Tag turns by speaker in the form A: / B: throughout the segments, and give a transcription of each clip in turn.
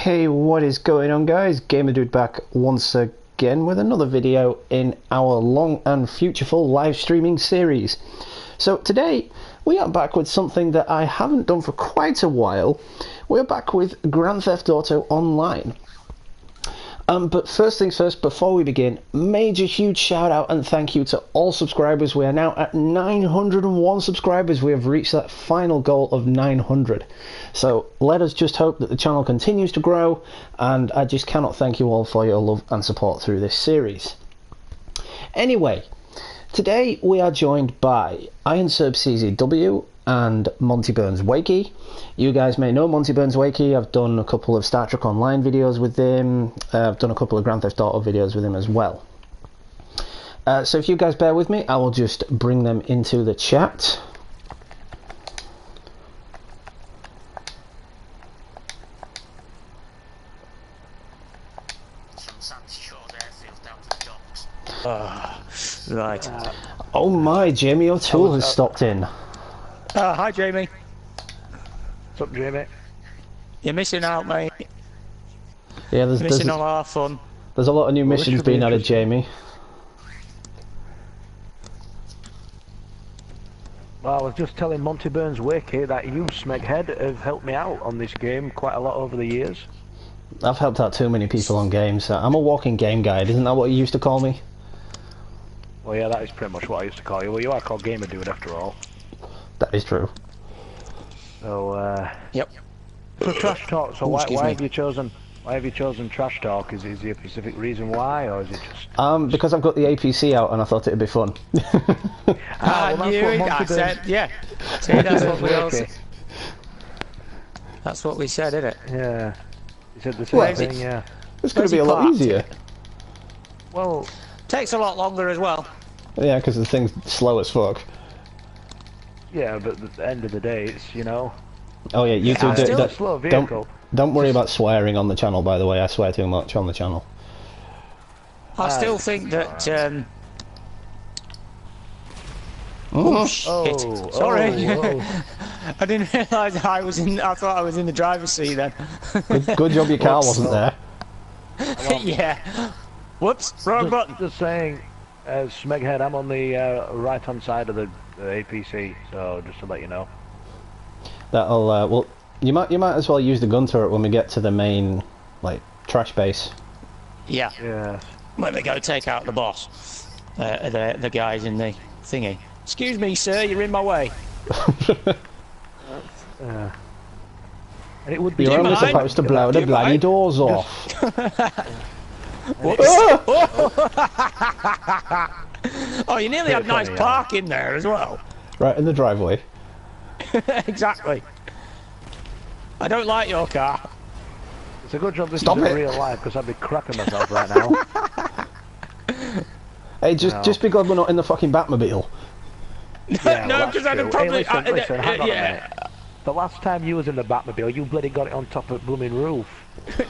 A: Hey, what is going on, guys? Gamer Dude back once again with another video in our long and futureful live streaming series. So today we are back with something that I haven't done for quite a while. We're back with Grand Theft Auto Online. But first things first, before we begin, major huge shout out and thank you to all subscribers. We are now at 901 subscribers. We have reached that final goal of 900. So let us just hope that the channel continues to grow, and I just cannot thank you all for your love and support through this series. Anyway, today we are joined by CZW and Montyburnswakey. You guys may know Montyburnswakey. I've done a couple of Star Trek Online videos with him. I've done a couple of Grand Theft Auto videos with him as well. So if you guys bear with me, I will just bring them into the chat.
B: Right.
A: Oh my, Jamie O'Toole has stopped in.
B: Hi, Jamie.
C: What's up, Jamie?
B: You're missing out, mate.
A: Yeah,
B: You're missing all our fun.
A: There's a lot of new missions being added, Jamie.
C: Well, I was just telling Montyburnswakey that you, Smeghead, have helped me out on this game quite a lot over the years.
A: I've helped out too many people on games. I'm a walking game guide, isn't that what you used to call me?
C: Well, yeah, that is pretty much what I used to call you. Well, you are called Gamer Dude after all.
A: That is true.
C: So,
B: Yep.
C: So trash talk. So why have you chosen? Why have you chosen trash talk? Is there a specific reason why, or is it just?
A: Because I've got the APC out and I thought it'd be fun.
B: I knew it. I said, yeah. See, that's what we all said. That's what we said, isn't it?
C: Yeah. You said the same thing. Yeah.
A: It's going to be a lot easier.
C: Well,
B: takes a lot longer as well.
A: Yeah, because the thing's slow as fuck.
C: Yeah, but at the end of the day, it's, you know.
A: Oh yeah, you two
C: still a slow vehicle.
A: Don't worry about swearing on the channel, by the way. I swear too much on the channel.
B: I still think that.
A: Oh
B: shit! Sorry, I didn't realise I was in. I thought I was in the driver's seat then.
A: Good job your car wasn't there.
B: Yeah. Whoops! Wrong button.
C: Just saying, Smeghead, I'm on the right-hand side of the APC, so just to let you know.
A: That'll well, you might as well use the gun turret when we get to the main, like, trash base.
B: Yeah.
C: Yeah.
B: When we go take out the boss, the guys in the thingy. Excuse me, sir, you're in my way.
C: And it would be.
A: You're only supposed to blow the bloody doors off.
B: Whoops. Oh, you nearly had nice parking there as well.
A: Right in the driveway.
B: Exactly. I don't like your car.
C: It's a good job this isn't real life, because I'd be crapping myself right now.
A: Hey, just be glad we're not in the fucking Batmobile.
C: Yeah,
B: no, because I'd have probably.
C: Hey, listen, hang on a minute. The last time you was in the Batmobile, you bloody got it on top of the blooming roof.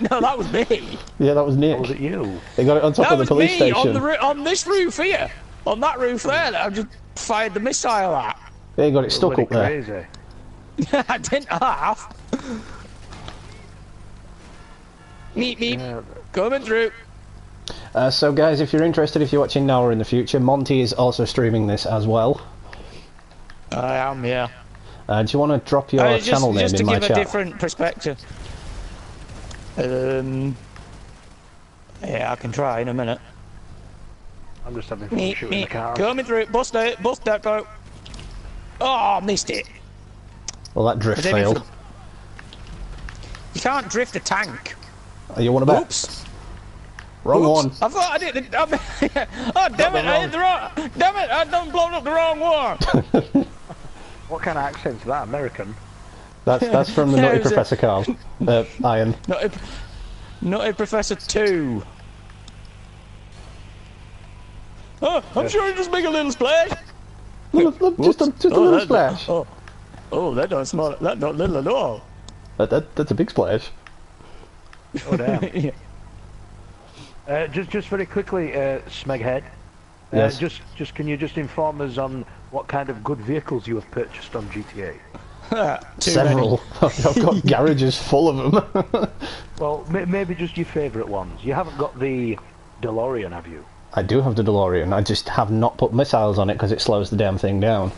B: No, that was me.
A: Yeah, that was Nick.
C: Or was it you?
A: They got it on top of the police station.
B: On this roof here. On that roof there that I just fired the missile at.
A: Yeah, you got it stuck up there.
C: Crazy.
B: I didn't half. Meep. Coming through.
A: So guys, if you're interested, if you're watching now or in the future, Monty is also streaming this as well.
B: I am, yeah.
A: Do you want to drop your channel name in my chat?
B: Just to give a different perspective. Yeah, I can try in a minute.
C: I'm just having fun shooting the car.
B: Coming through, bust depot. Oh, missed it.
A: Well, that drift failed.
B: You can't drift a tank.
A: Oh, you want to bet?
B: Oops.
A: Wrong one.
B: I thought I did. Oh, damn it! I hit the wrong. Damn it! I done blown up the wrong one.
C: What kind of accent's that? American?
A: That's from the Nutty Professor Carl. Iron.
B: Nutty Professor 2. Oh, I'm sure you just make a little splash.
A: Look, just a little splash.
B: Oh, that don't smell. That not little at all.
A: That's a big splash.
C: Oh damn.
B: Yeah.
C: Just very quickly, Smeghead.
A: Yes.
C: Just can you just inform us on what kind of good vehicles you have purchased on GTA?
A: Several. I've got garages full of them.
C: Well, maybe just your favourite ones. You haven't got the DeLorean, have you?
A: I do have the DeLorean. I just have not put missiles on it because it slows the damn thing down.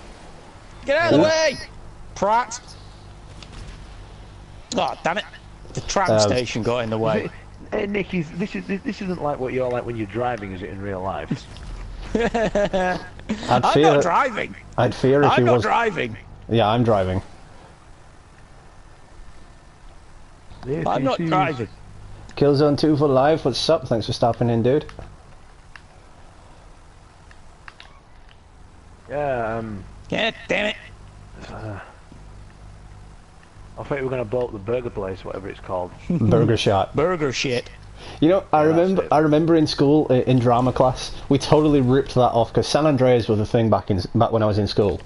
B: Get out of the way, Pratt! Oh, damn it! The tram station got in the way.
C: Hey, Nick, this isn't like what you're like when you're driving, is it, in real life?
B: I'm not driving.
A: I'd fear if he was...
B: I'm not driving.
A: Yeah, I'm driving.
B: I'm not driving.
A: Killzone 2 for live. What's up? Thanks for stopping in, dude.
C: Yeah,
B: Yeah, damn it.
C: I thought you were going to blow up the burger place, whatever it's called.
A: Burger shot.
B: Burger shit.
A: You know, I remember in school, in drama class, we totally ripped that off because San Andreas was a thing back when I was in school,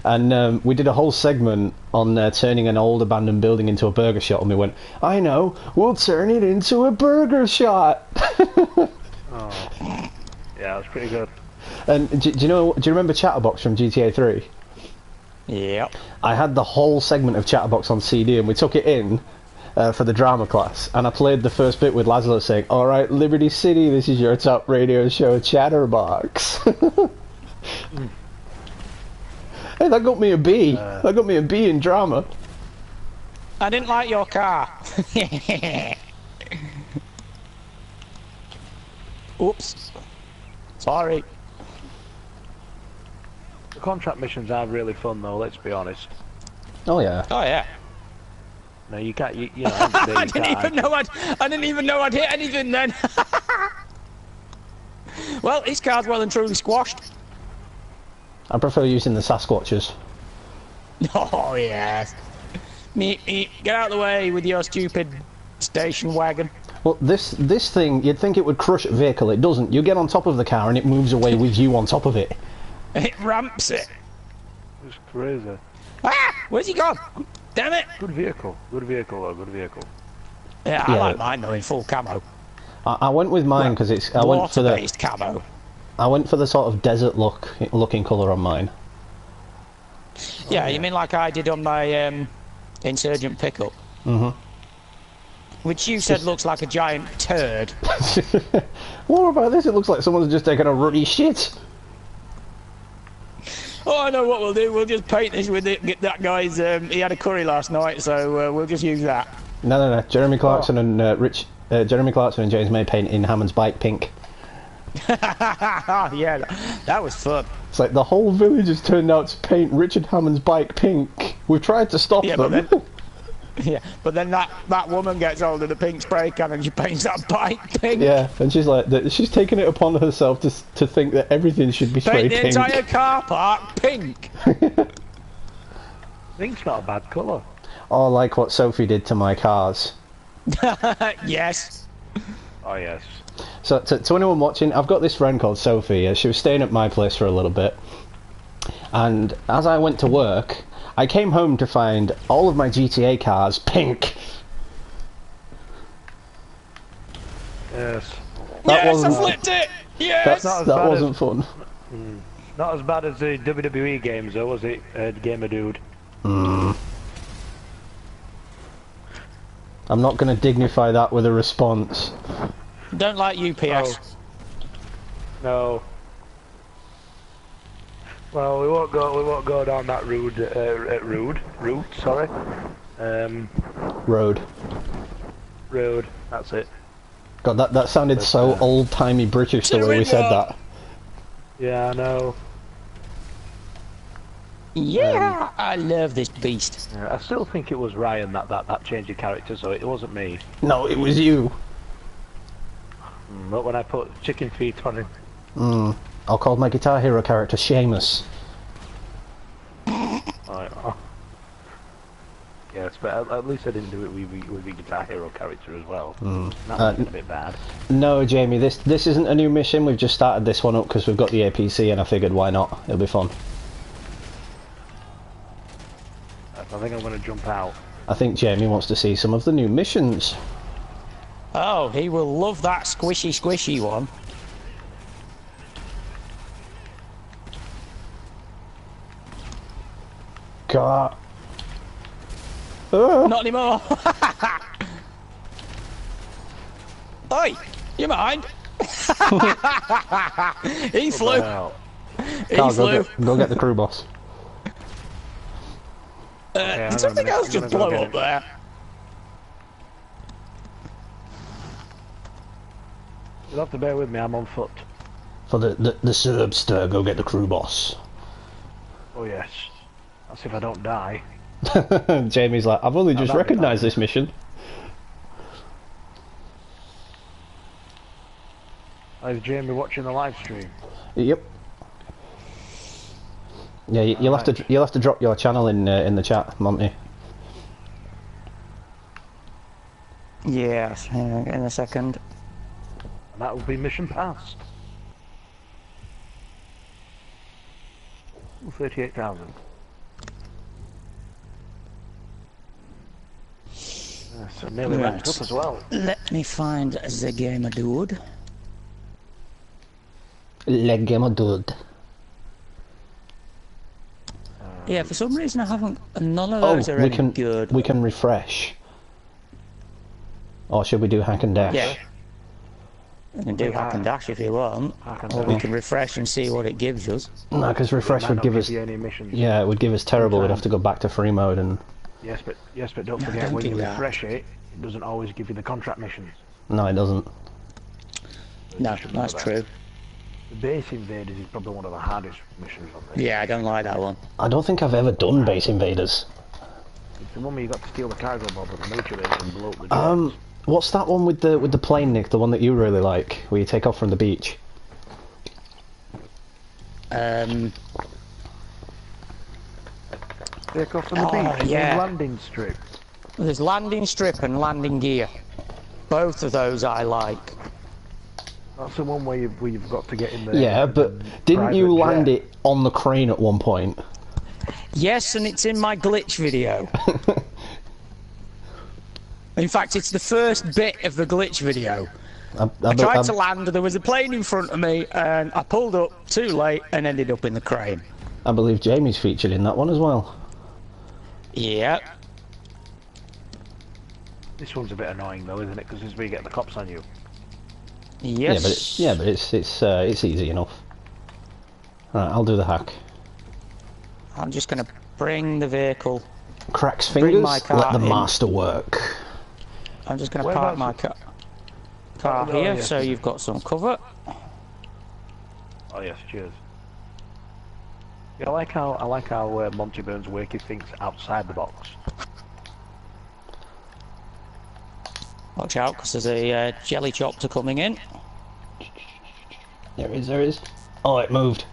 A: and we did a whole segment on turning an old abandoned building into a burger shot, and we went, I know, we'll turn it into a burger shot.
C: Oh. Yeah, it was pretty good.
A: And do you remember Chatterbox from GTA 3?
B: Yep.
A: I had the whole segment of Chatterbox on CD, and we took it in for the drama class, and I played the first bit with Laszlo saying, alright, Liberty City, this is your top radio show, Chatterbox. Hey, that got me a B. That got me a B in drama.
B: I didn't like your car. Oops. Sorry.
C: The contract missions are really fun, though, let's be honest.
A: Oh, yeah.
B: Oh, yeah.
C: No, you can't, you know,
B: I didn't even know I'd hit anything then. Well, his car's well and truly squashed.
A: I prefer using the Sasquatches.
B: Oh, yes. Get out of the way with your stupid station wagon.
A: Well, this thing, you'd think it would crush a vehicle. It doesn't. You get on top of the car and it moves away with you on top of it.
B: It ramps it.
C: It's crazy.
B: Ah! Where's he gone? Damn it!
C: Good vehicle. Good vehicle, though. Good vehicle.
B: Yeah, I like mine though in full camo.
A: I went with mine because it's. I went for the
B: camo.
A: I went for the sort of desert looking colour on mine.
B: Yeah, you mean like I did on my Insurgent pickup?
A: Mm-hmm.
B: Which you said looks like a giant turd.
A: What about this? It looks like someone's just taken a ruddy shit.
B: Oh, I know what we'll do. We'll just paint this with it. Get that guy's. He had a curry last night, so we'll just use that.
A: No. Jeremy Clarkson and Jeremy Clarkson and James May paint in Hammond's bike pink.
B: Yeah, that was fun.
A: It's like the whole village has turned out to paint Richard Hammond's bike pink. We've tried to stop them.
B: But then that woman gets hold of the pink spray can and she paints that bike pink.
A: Yeah, and she's like, she's taken it upon herself to think that everything should be sprayed pink.
B: Paint the entire car park pink.
C: Pink's not a bad colour.
A: Oh, like what Sophie did to my cars.
B: Yes.
C: Oh, yes.
A: So, to anyone watching, I've got this friend called Sophie. She was staying at my place for a little bit. And as I went to work, I came home to find all of my GTA cars pink.
C: Yes.
B: I flipped it! Yes!
A: That wasn't fun.
C: Not as bad as the WWE games, though, was it, Gamer Dude?
A: I'm not going to dignify that with a response.
B: Don't like UPS.
C: No. Well, we won't go down that route. Sorry. Road. That's it.
A: God, that sounded so old-timey British the way we said that.
C: Yeah, I know.
B: Yeah, I love this beast.
C: Yeah, I still think it was Ryan that changed your character, so it wasn't me.
A: No, it was you.
C: Not when I put chicken feet on him.
A: I'll call my Guitar Hero character Seamus.
C: Yes, but at least I didn't do it with the Guitar Hero character as well. That was a bit bad.
A: No, Jamie, this isn't a new mission. We've just started this one up because we've got the APC, and I figured why not? It'll be fun.
C: I think I'm going to jump out.
A: I think Jamie wants to see some of the new missions.
B: Oh, he will love that squishy one.
A: God.
B: Not anymore. Oi, you mind? He flew.
A: Carl, go get the crew boss.
B: Did something else just blow up there?
C: You'll have to bear with me, I'm on foot.
A: For the Serbster, go get the crew boss.
C: Oh yes. That's if I don't die.
A: Jamie's like, I've only just recognised this mission.
C: Is Jamie watching the live stream?
A: Yep. Yeah, you'll have to drop your channel in the chat, Monty.
B: Yes, in a second.
C: And that will be mission passed. 38,000. So nearly ranked up as well.
B: Let me find the gamer dude.
A: Le gamer dude.
B: Yeah, for some reason I haven't. None of those are any good.
A: We can refresh. Or should we do hack and dash?
B: Yeah. We can do hack and dash if you want, or we can refresh and see what it gives us.
A: No, because refresh would give us. Yeah, it would give us terrible. We'd have to go back to free mode and.
C: Yes, but don't forget when you refresh it, it doesn't always give you the contract missions.
A: No, it doesn't.
B: No, that's true.
C: The base invaders is probably one of the hardest missions on this.
B: Yeah, I don't like that one.
A: I don't think I've ever done base invaders.
C: It's the one where you got to steal the cargo bomb at the military base and blow up the jets.
A: What's that one with the plane, Nick? The one that you really like, where you take off from the beach?
C: Take off from the beach.
B: Yeah.
C: Landing strip.
B: There's landing strip and landing gear. Both of those I like.
C: That's the one where you've got to get in there.
A: Yeah, but didn't you land it on the crane at one point?
B: Yes, and it's in my glitch video. In fact, it's the first bit of the glitch video. I tried to land, there was a plane in front of me, and I pulled up too late and ended up in the crane.
A: I believe Jamie's featured in that one as well.
B: Yep.
C: This one's a bit annoying though, isn't it? Because this is where you get the cops on you.
B: Yes.
A: Yeah, but it's easy enough. Alright, I'll do the hack.
B: I'm just going to bring the vehicle.
A: Cracks fingers, let the
B: in.
A: master work.
B: I'm just going to park my car here, yes. So you've got some cover.
C: Oh yes, cheers. Yeah, I like how Montyburnswakey thinks outside the box.
B: Watch out, because there's a jelly chopper coming in.
A: There is. Oh, it moved.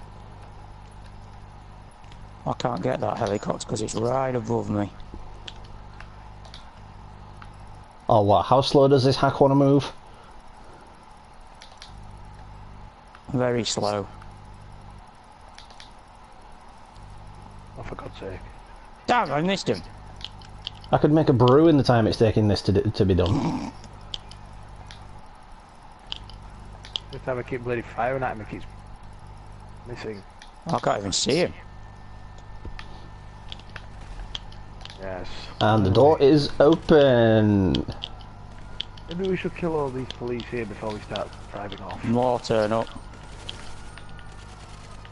B: I can't get that helicopter because it's right above me.
A: Oh, what? How slow does this hack want to move?
B: Very slow.
C: Oh, for God's sake.
B: Damn, I missed him.
A: I could make a brew in the time it's taking this to be done.
C: This time I keep bloody firing at him, he keeps missing.
B: I can't even see him.
C: Yes.
A: And the door is open.
C: Maybe we should kill all these police here before we start driving off.
B: More turn up.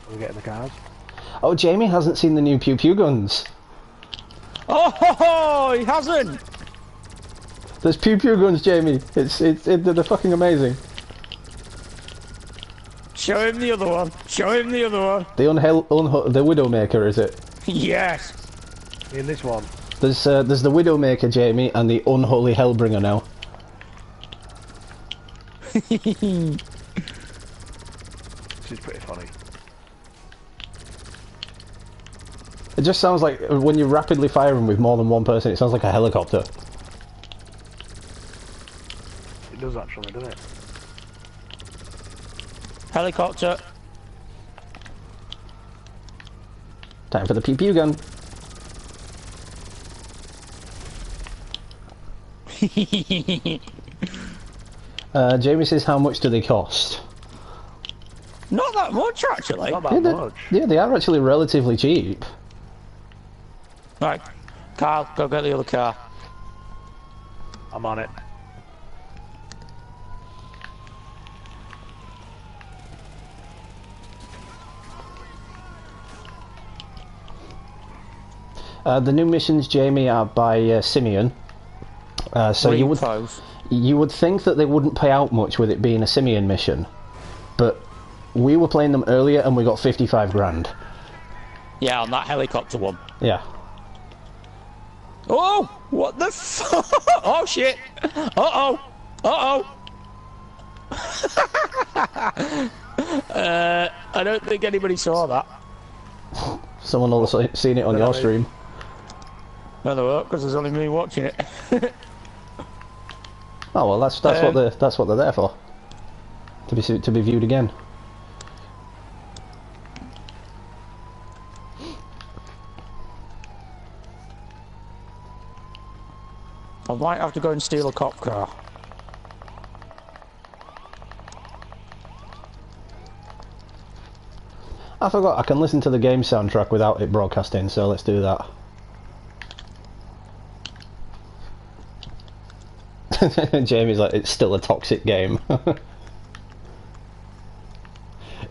C: Are we getting the cars?
A: Oh, Jamie hasn't seen the new pew pew guns.
B: Oh, he hasn't.
A: There's pew pew guns, Jamie. They're fucking amazing.
B: Show him the other one. Show him the other one.
A: The the Widowmaker, is it?
B: Yes.
C: In this one.
A: There's the Widowmaker, Jamie, and the Unholy Hellbringer now.
C: This is pretty funny.
A: It just sounds like when you're rapidly firing with more than one person, it sounds like a helicopter.
C: It does actually, doesn't it?
B: Helicopter.
A: Time for the pew pew gun. Jamie says, how much do they cost?
B: Not that much, actually.
C: Not that much.
A: Yeah, they are actually relatively cheap.
B: Right. Kyle, go get the other car.
C: I'm on it.
A: The new missions, Jamie, are by Simeon. So you would think that they wouldn't pay out much with it being a Simeon mission, but we were playing them earlier and we got 55 grand.
B: Yeah, on that helicopter one.
A: Yeah.
B: Oh, what the fuck? Oh shit! Uh-oh! Uh-oh! I don't think anybody saw that.
A: Someone will have seen it on your stream.
B: No, they won't, because there's only me watching it.
A: Oh well, that's what they're there for. To be viewed again.
B: I might have to go and steal a cop car.
A: I forgot I can listen to the game soundtrack without it broadcasting, so let's do that. Jamie's like, it's still a toxic game.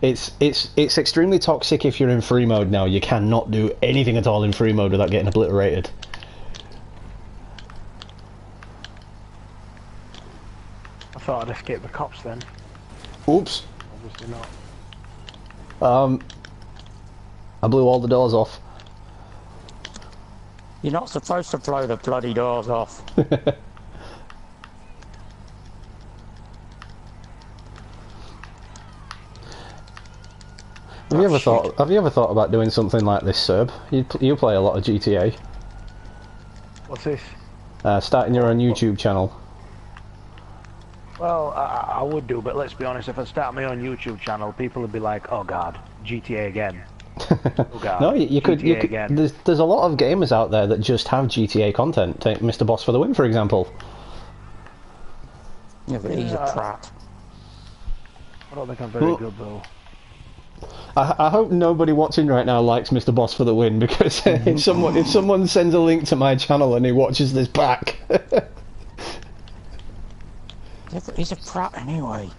A: It's extremely toxic if you're in free mode now. You cannot do anything at all in free mode without getting obliterated.
C: I thought I'd escape the cops then.
A: Oops.
C: Obviously not.
A: I blew all the doors off.
B: You're not supposed to blow the bloody doors off. Have you ever thought about doing something like this, Serb? You play a lot of GTA.
C: What's this?
A: Starting your own YouTube channel.
C: Well, I would do, but let's be honest, if I start my own YouTube channel, people would be like, oh god, GTA again. Oh god,
A: no, you could.
C: Again.
A: There's a lot of gamers out there that just have GTA content. Take Mr. Boss for the Win, for example.
B: Yeah, but he's a prat.
C: I don't think I'm very good though.
A: I hope nobody watching right now likes Mr. Boss for the Win, because if someone sends a link to my channel and he watches this back.
B: Yeah, but he's a prat anyway.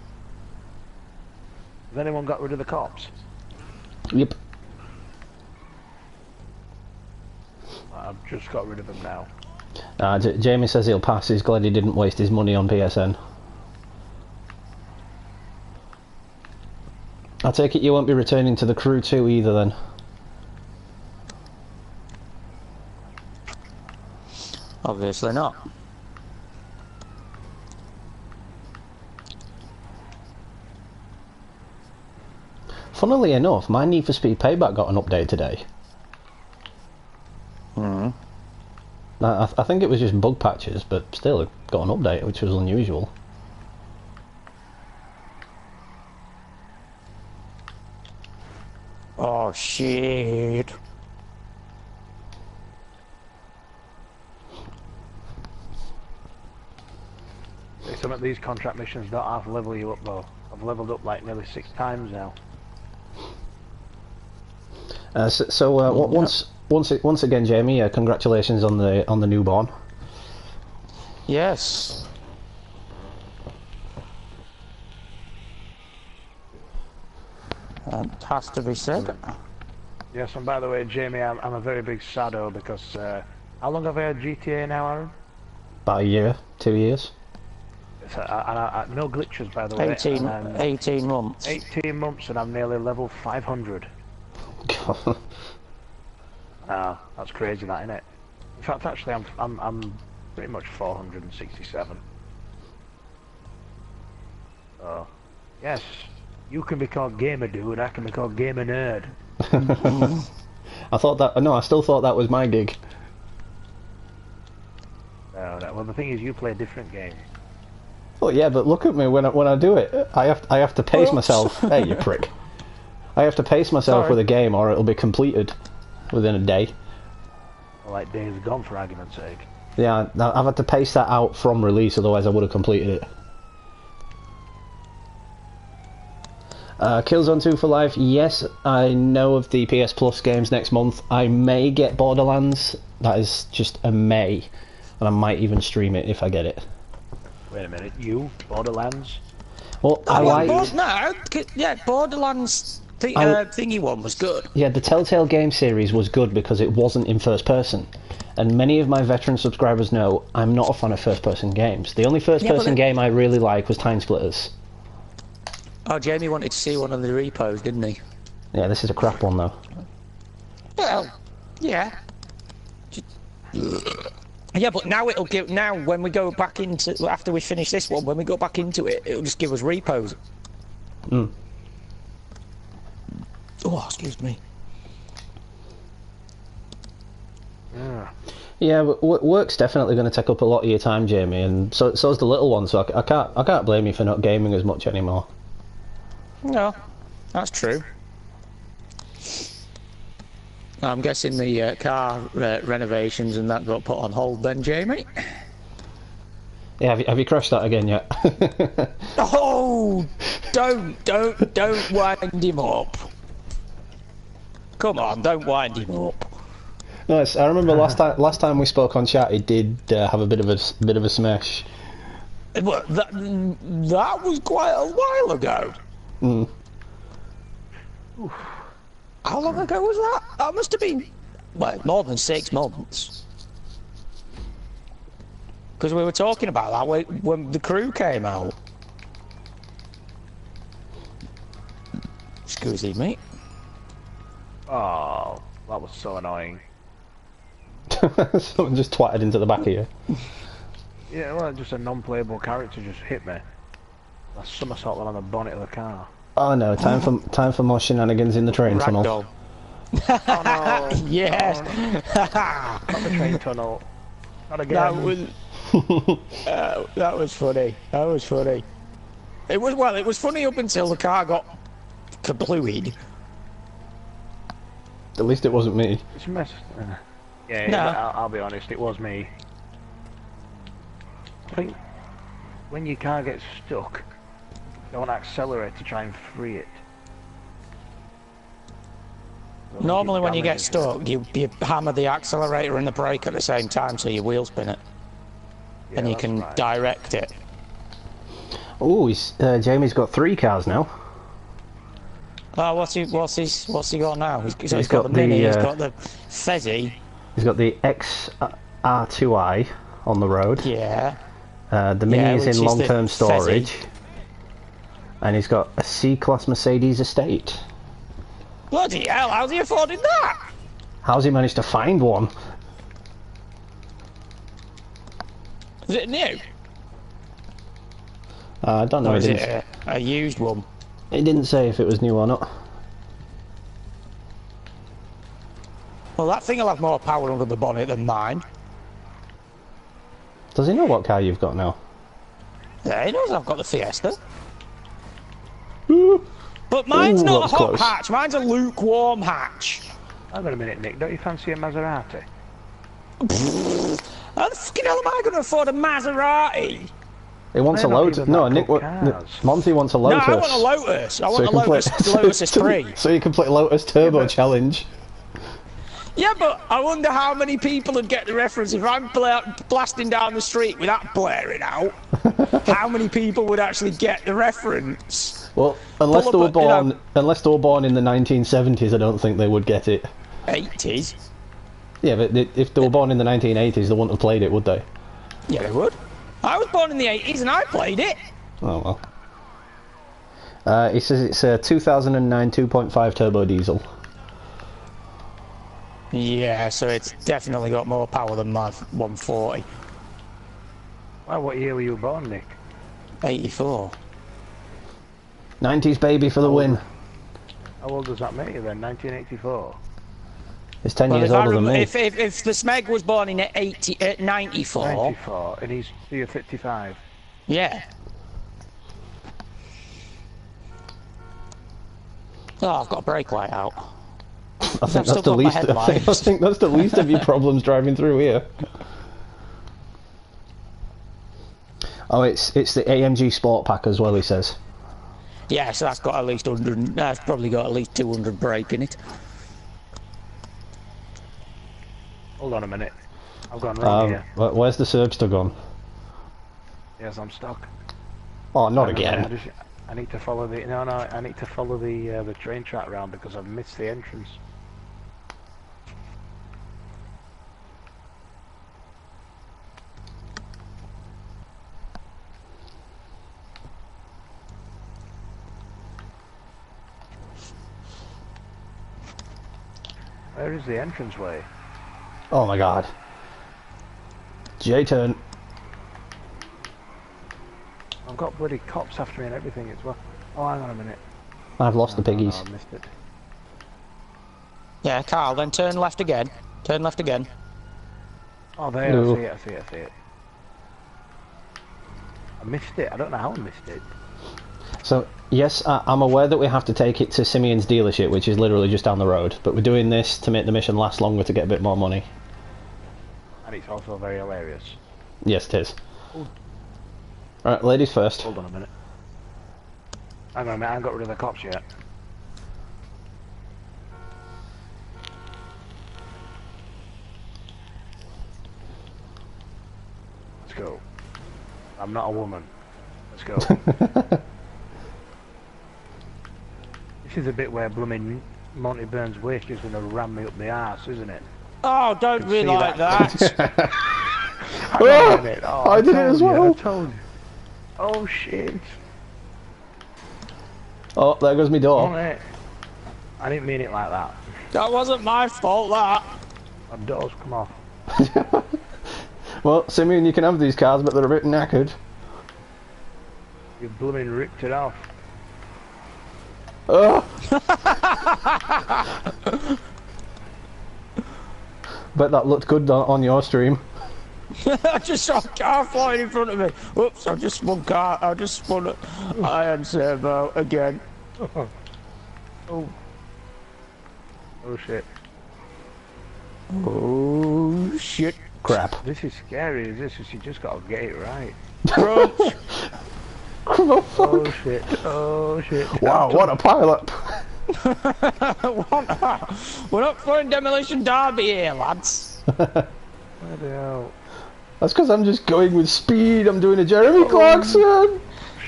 C: Has anyone got rid of the cops?
A: Yep.
C: I've just got rid of them now.
A: Jamie says he'll pass. He's glad he didn't waste his money on PSN. I take it you won't be returning to the crew too either then?
B: Obviously not.
A: Funnily enough, my Need for Speed Payback got an update today. I think it was just bug patches, but still it got an update, which was unusual.
B: Oh shit.
C: Some of these contract missions don't half level you up though. I've leveled up like nearly 6 times now.
A: Once again, Jamie, congratulations on the newborn.
B: Yes. That has to be said.
C: Yes, and by the way, Jamie, I'm a very big sado because how long have I had GTA now, Aaron?
A: About a year, 2 years.
C: No glitches, by the way.
B: 18 months.
C: 18 months, and I'm nearly level 500. Ah, that's crazy, that, isn't it? In fact, actually, I'm pretty much 467. Oh, yes. You can be called gamer dude, I can be called gamer nerd.
A: I still thought that was my gig.
C: No, well, the thing is, you play a different game.
A: Oh yeah, but look at me when I do it. I have to pace myself. Hey, you prick! I have to pace myself with a game, or it'll be completed within a day.
C: Well, like days gone, for argument's sake.
A: Yeah, I've had to pace that out from release, otherwise I would have completed it. Killzone 2 for life. Yes, I know of the PS Plus games next month. I may get Borderlands. That is just a may. And I might even stream it if I get it.
C: Wait a minute, you? Borderlands?
A: Well,
B: Borderlands thingy one was good.
A: Yeah, the Telltale game series was good because it wasn't in first person. And many of my veteran subscribers know I'm not a fan of first person games. The only first person game I really like was Time Splitters.
B: Oh, Jamie wanted to see one of the repos, didn't he?
A: Yeah, this is a crap one though.
B: Well, yeah. Yeah, but now it'll give. Now, when we go back into after we finish this one, when we go back into it, it'll just give us repos.
A: Mm.
B: Oh, excuse me.
A: Yeah, but work's definitely going to take up a lot of your time, Jamie, and so's the little one. So I can't blame you for not gaming as much anymore.
B: No, that's true. I'm guessing the car renovations and that got put on hold then, Jamie?
A: Yeah, have you crashed that again yet?
B: Oh, don't wind him up. Come on, don't wind him up.
A: Nice. I remember last time we spoke on chat, he did have a bit of a smash.
B: Well, that was quite a while ago.
A: Mm.
B: How long ago was that? That must have been, well, more than 6 months. Because we were talking about that when the crew came out. Excuse me, mate.
C: Oh, that was so annoying.
A: Someone just twatted into the back of you.
C: Yeah, well, just a non-playable character just hit me. I somersaulted on the bonnet of the car.
A: Oh no! Time for more shenanigans in the train tunnel.
C: Oh no!
B: Yes.
C: Not the train tunnel. Not again.
B: That was funny. That was funny. It was funny up until the car got kablooied.
A: At least it wasn't me.
C: It's a mess. Yeah,
B: no.
C: I'll be honest, it was me. I think when your car gets stuck, don't accelerate to try and free it.
B: Normally when you get stuck, you hammer the accelerator and the brake at the same time so your wheel spin it. Yeah, and you can direct it.
A: Oh, Jamie's got 3 cars now.
B: Oh, what's he got now? He's got the Mini, he's got the Fezzy.
A: He's got the XR2i on the road.
B: Yeah.
A: The Mini is in long-term storage. Fezzy. And he's got a C-Class Mercedes estate.
B: Bloody hell, how's he afforded that?
A: How's he managed to find one?
B: Is it new?
A: I don't know.
B: Or is it a used one?
A: It didn't say if it was new or not.
B: Well, that thing will have more power under the bonnet than mine.
A: Does he know what car you've got now?
B: Yeah, he knows I've got the Fiesta. But mine's not a hot hatch, mine's a lukewarm hatch.
C: Hang on a minute, Nick, don't you fancy a Maserati?
B: How the fucking hell am I going to afford a Maserati?
A: He wants a Lotus. No, Nick. Monty wants a Lotus.
B: No, I want a Lotus. I want a Lotus. Lotus is free.
A: So you can play Lotus Turbo Challenge.
B: Yeah, but I wonder how many people would get the reference if I'm blasting down the street with that blaring out. How many people would actually get the reference?
A: Well, unless they were born in the 1970s, I don't think they would get it.
B: 80s.
A: Yeah, but if they were born in the 1980s, they wouldn't have played it, would they?
B: Yeah, they would. I was born in the 80s and I played it.
A: Oh well. He says it's a 2009 2.5 turbo diesel.
B: Yeah, so it's definitely got more power than my 140.
C: Well, what year were you born, Nick?
B: 84.
A: 90s baby for the win.
C: How old does that make you then? 1984?
A: He's 10 years older than me.
B: If the Smeg was born in 94...
C: 94, and he's 55.
B: Yeah. Oh, I've got a brake light out.
A: I think that's the least. I think that's the least of your problems driving through here. Oh, it's the AMG Sport Pack as well. He says.
B: Yeah, so that's got at least 100. That's probably got at least 200 brake in it.
C: Hold on a minute. I've gone wrong here.
A: Where's the Serb still gone?
C: Yes, I'm stuck.
A: Oh, not again.
C: I need to follow the... No, I need to follow the train track round because I've missed the entrance. Where is the entranceway?
A: Oh my god. J-turn.
C: I've got bloody cops after me and everything as well. Oh, hang on a minute.
A: I've lost the piggies.
C: No, I missed it.
B: Yeah, Carl, then turn left again. Turn left again.
C: Oh, there,
A: No.
C: I see it. I missed it. I don't know how I missed it.
A: So, yes, I'm aware that we have to take it to Simeon's dealership, which is literally just down the road, but we're doing this to make the mission last longer to get a bit more money.
C: And it's also very hilarious.
A: Yes, it is. Alright, ladies first.
C: Hold on a minute. Hang on a minute, I haven't got rid of the cops yet. Let's go. I'm not a woman. Let's go. This is a bit where blooming Montyburnswakey is going to ram me up the arse, isn't it?
B: Oh, don't be like that.
C: Oh,
A: I did it as well.
C: I told you. Oh shit.
A: Oh, there goes my door.
C: I didn't mean it like that.
B: That wasn't my fault, that.
C: My doors come off.
A: Well, Simeon, you can have these cars, but they're a bit knackered.
C: You blooming ripped it off.
A: Oh! Bet that looked good on your stream.
B: I just saw a car flying in front of me. Whoops, I just spun iron servo again.
C: Oh shit.
B: Oh shit.
A: Crap.
C: This is scary, is this? You just gotta get it right.
B: Crunch.
C: Oh shit. Oh shit.
A: Wow, what a pileup.
B: We're not throwing demolition derby here, lads.
C: Where the hell?
A: That's because I'm just going with speed. I'm doing a Jeremy Clarkson.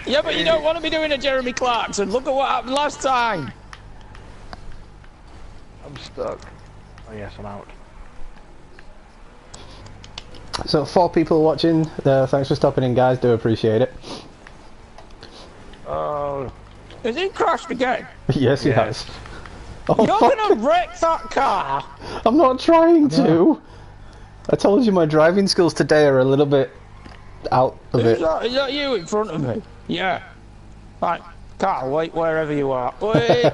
B: Yeah, but you don't want to be doing a Jeremy Clarkson. Look at what happened last time.
C: I'm stuck. Oh yes, I'm out.
A: So 4 people watching. Thanks for stopping in, guys. Do appreciate it.
C: Oh.
B: Has he crashed again?
A: Yes, he has. Oh,
B: You're gonna wreck that car.
A: I'm not trying to. I told you my driving skills today are a little bit out of it.
B: Is that you in front of me? Yeah. Right, Carl, wait wherever you are. Wait.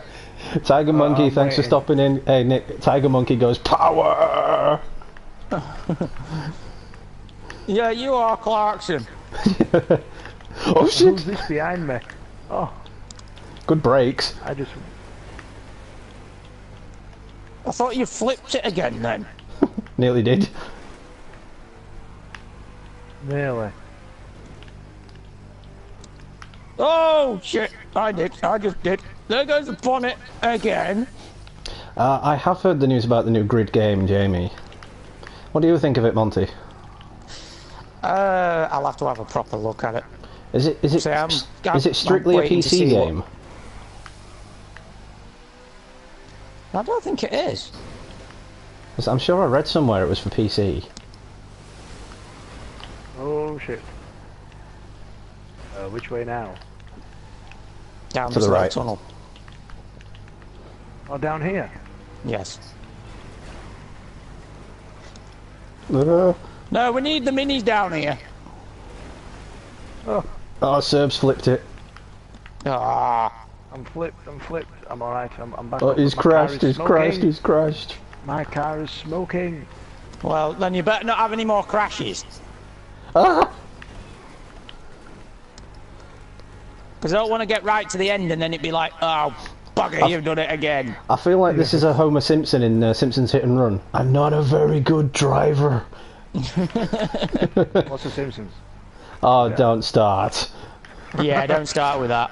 A: Tiger Monkey, thanks for stopping in. Hey Nick, Tiger Monkey goes power.
B: Yeah, you are Clarkson.
A: Oh shit!
C: Who's this behind me? Oh.
A: Good brakes.
C: I
B: thought you flipped it again then.
A: Nearly did.
C: Really?
B: Oh shit! I just did. There goes the bonnet again.
A: I have heard the news about the new grid game, Jamie. What do you think of it, Monty?
B: I'll have to have a proper look at it.
A: Is it strictly a PC game?
B: I don't think it is.
A: I'm sure I read somewhere it was for PC.
C: Oh shit. Which way now?
B: Down
A: to the right
B: tunnel.
C: Oh, down here?
B: Yes.
A: No,
B: we need the minis down here.
C: Oh.
A: Oh, Serb's flipped it.
B: Ah.
C: I'm flipped, I'm alright, I'm back.
A: Oh, he's crashed, he's crashed.
C: My car is smoking.
B: Well, then you better not have any more crashes.
A: Ah!
B: Because I don't want to get right to the end and then it'd be like, oh, bugger, you've done it again.
A: I feel like this is a Homer Simpson in Simpsons Hit and Run. I'm not a very good driver.
C: What's the Simpsons?
A: Oh, yeah. Don't start.
B: Yeah, don't start with that.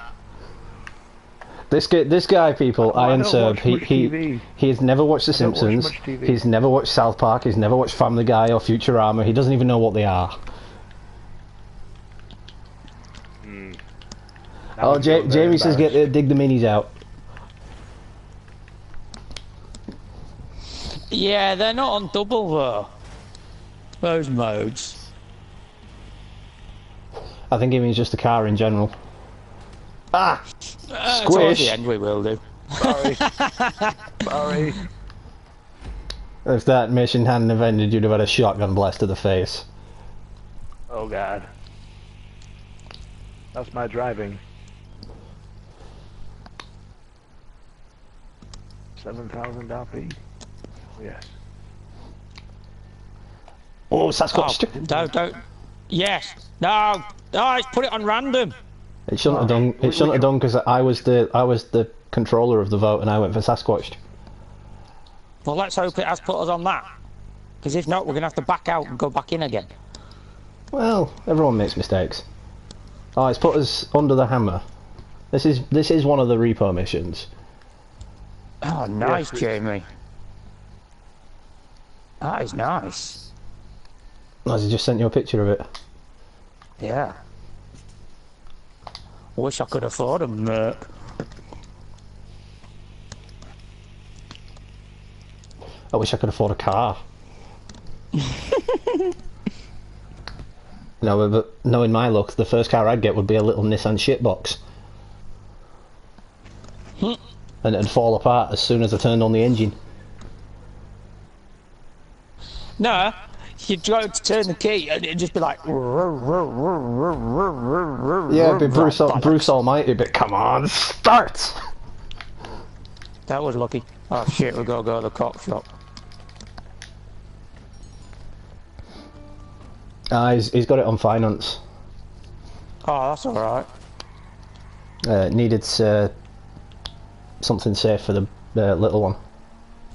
A: This guy, people, Iron Serb, he has never watched The Simpsons. He's never watched South Park. He's never watched Family Guy or Futurama. He doesn't even know what they are. Oh, Jamie says dig the minis out.
B: Yeah, they're not on double though. Those modes.
A: I think he means just the car in general. Ah! Squish!
B: Towards the end we will do.
C: Sorry. Sorry.
A: If that mission hadn't have ended, you'd have had a shotgun blast to the face.
C: Oh god. That's my driving. 7,000 RP. Yes.
A: Oh, Sasquatch!
B: Oh, don't. Yes. No. No, it's put it on random.
A: It shouldn't have done. It shouldn't have done because I was the controller of the vote and I went for Sasquatch.
B: Well, let's hope it has put us on that. Because if not, we're gonna have to back out and go back in again.
A: Well, everyone makes mistakes. Oh, it's put us under the hammer. This is one of the repo missions.
B: Oh, nice, yes, Jamie. That is nice.
A: Has he just sent you a picture of it?
B: Yeah. Wish I could afford a Merc.
A: I wish I could afford a car. No, but knowing my luck, the first car I'd get would be a little Nissan shitbox. And it'd fall apart as soon as I turned on the engine.
B: No, you'd go to turn the key and it'd just be like...
A: Yeah, it'd be Bruce Almighty, but come on, start!
B: That was lucky. Oh shit, we've got to go to the cop shop.
A: He's got it on finance.
B: Oh, that's alright.
A: Needed something safe for the little one.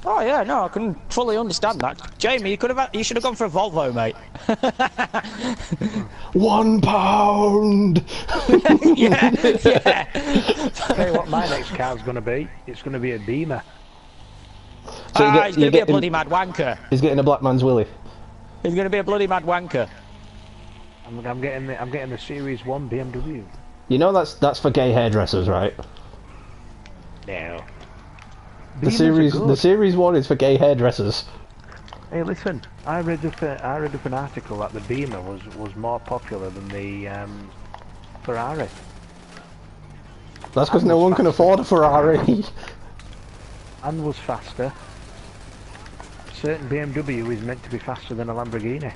B: Oh yeah, no, I can fully understand that. Jamie, you should have gone for a Volvo, mate.
C: £1.
B: Yeah.
C: Tell you what my next car's going to be. It's going to be a Beamer.
A: So
B: he's going to be a bloody mad wanker.
A: He's getting a black man's willy.
B: He's going to be a bloody mad wanker.
C: I'm getting the Series 1 BMW.
A: You know that's for gay hairdressers, right?
C: No.
A: The series 1 is for gay hairdressers.
C: Hey, listen! I read up an article that the Beamer was more popular than the Ferrari.
A: That's because no one can afford a Ferrari.
C: And was faster. A certain BMW is meant to be faster than a Lamborghini.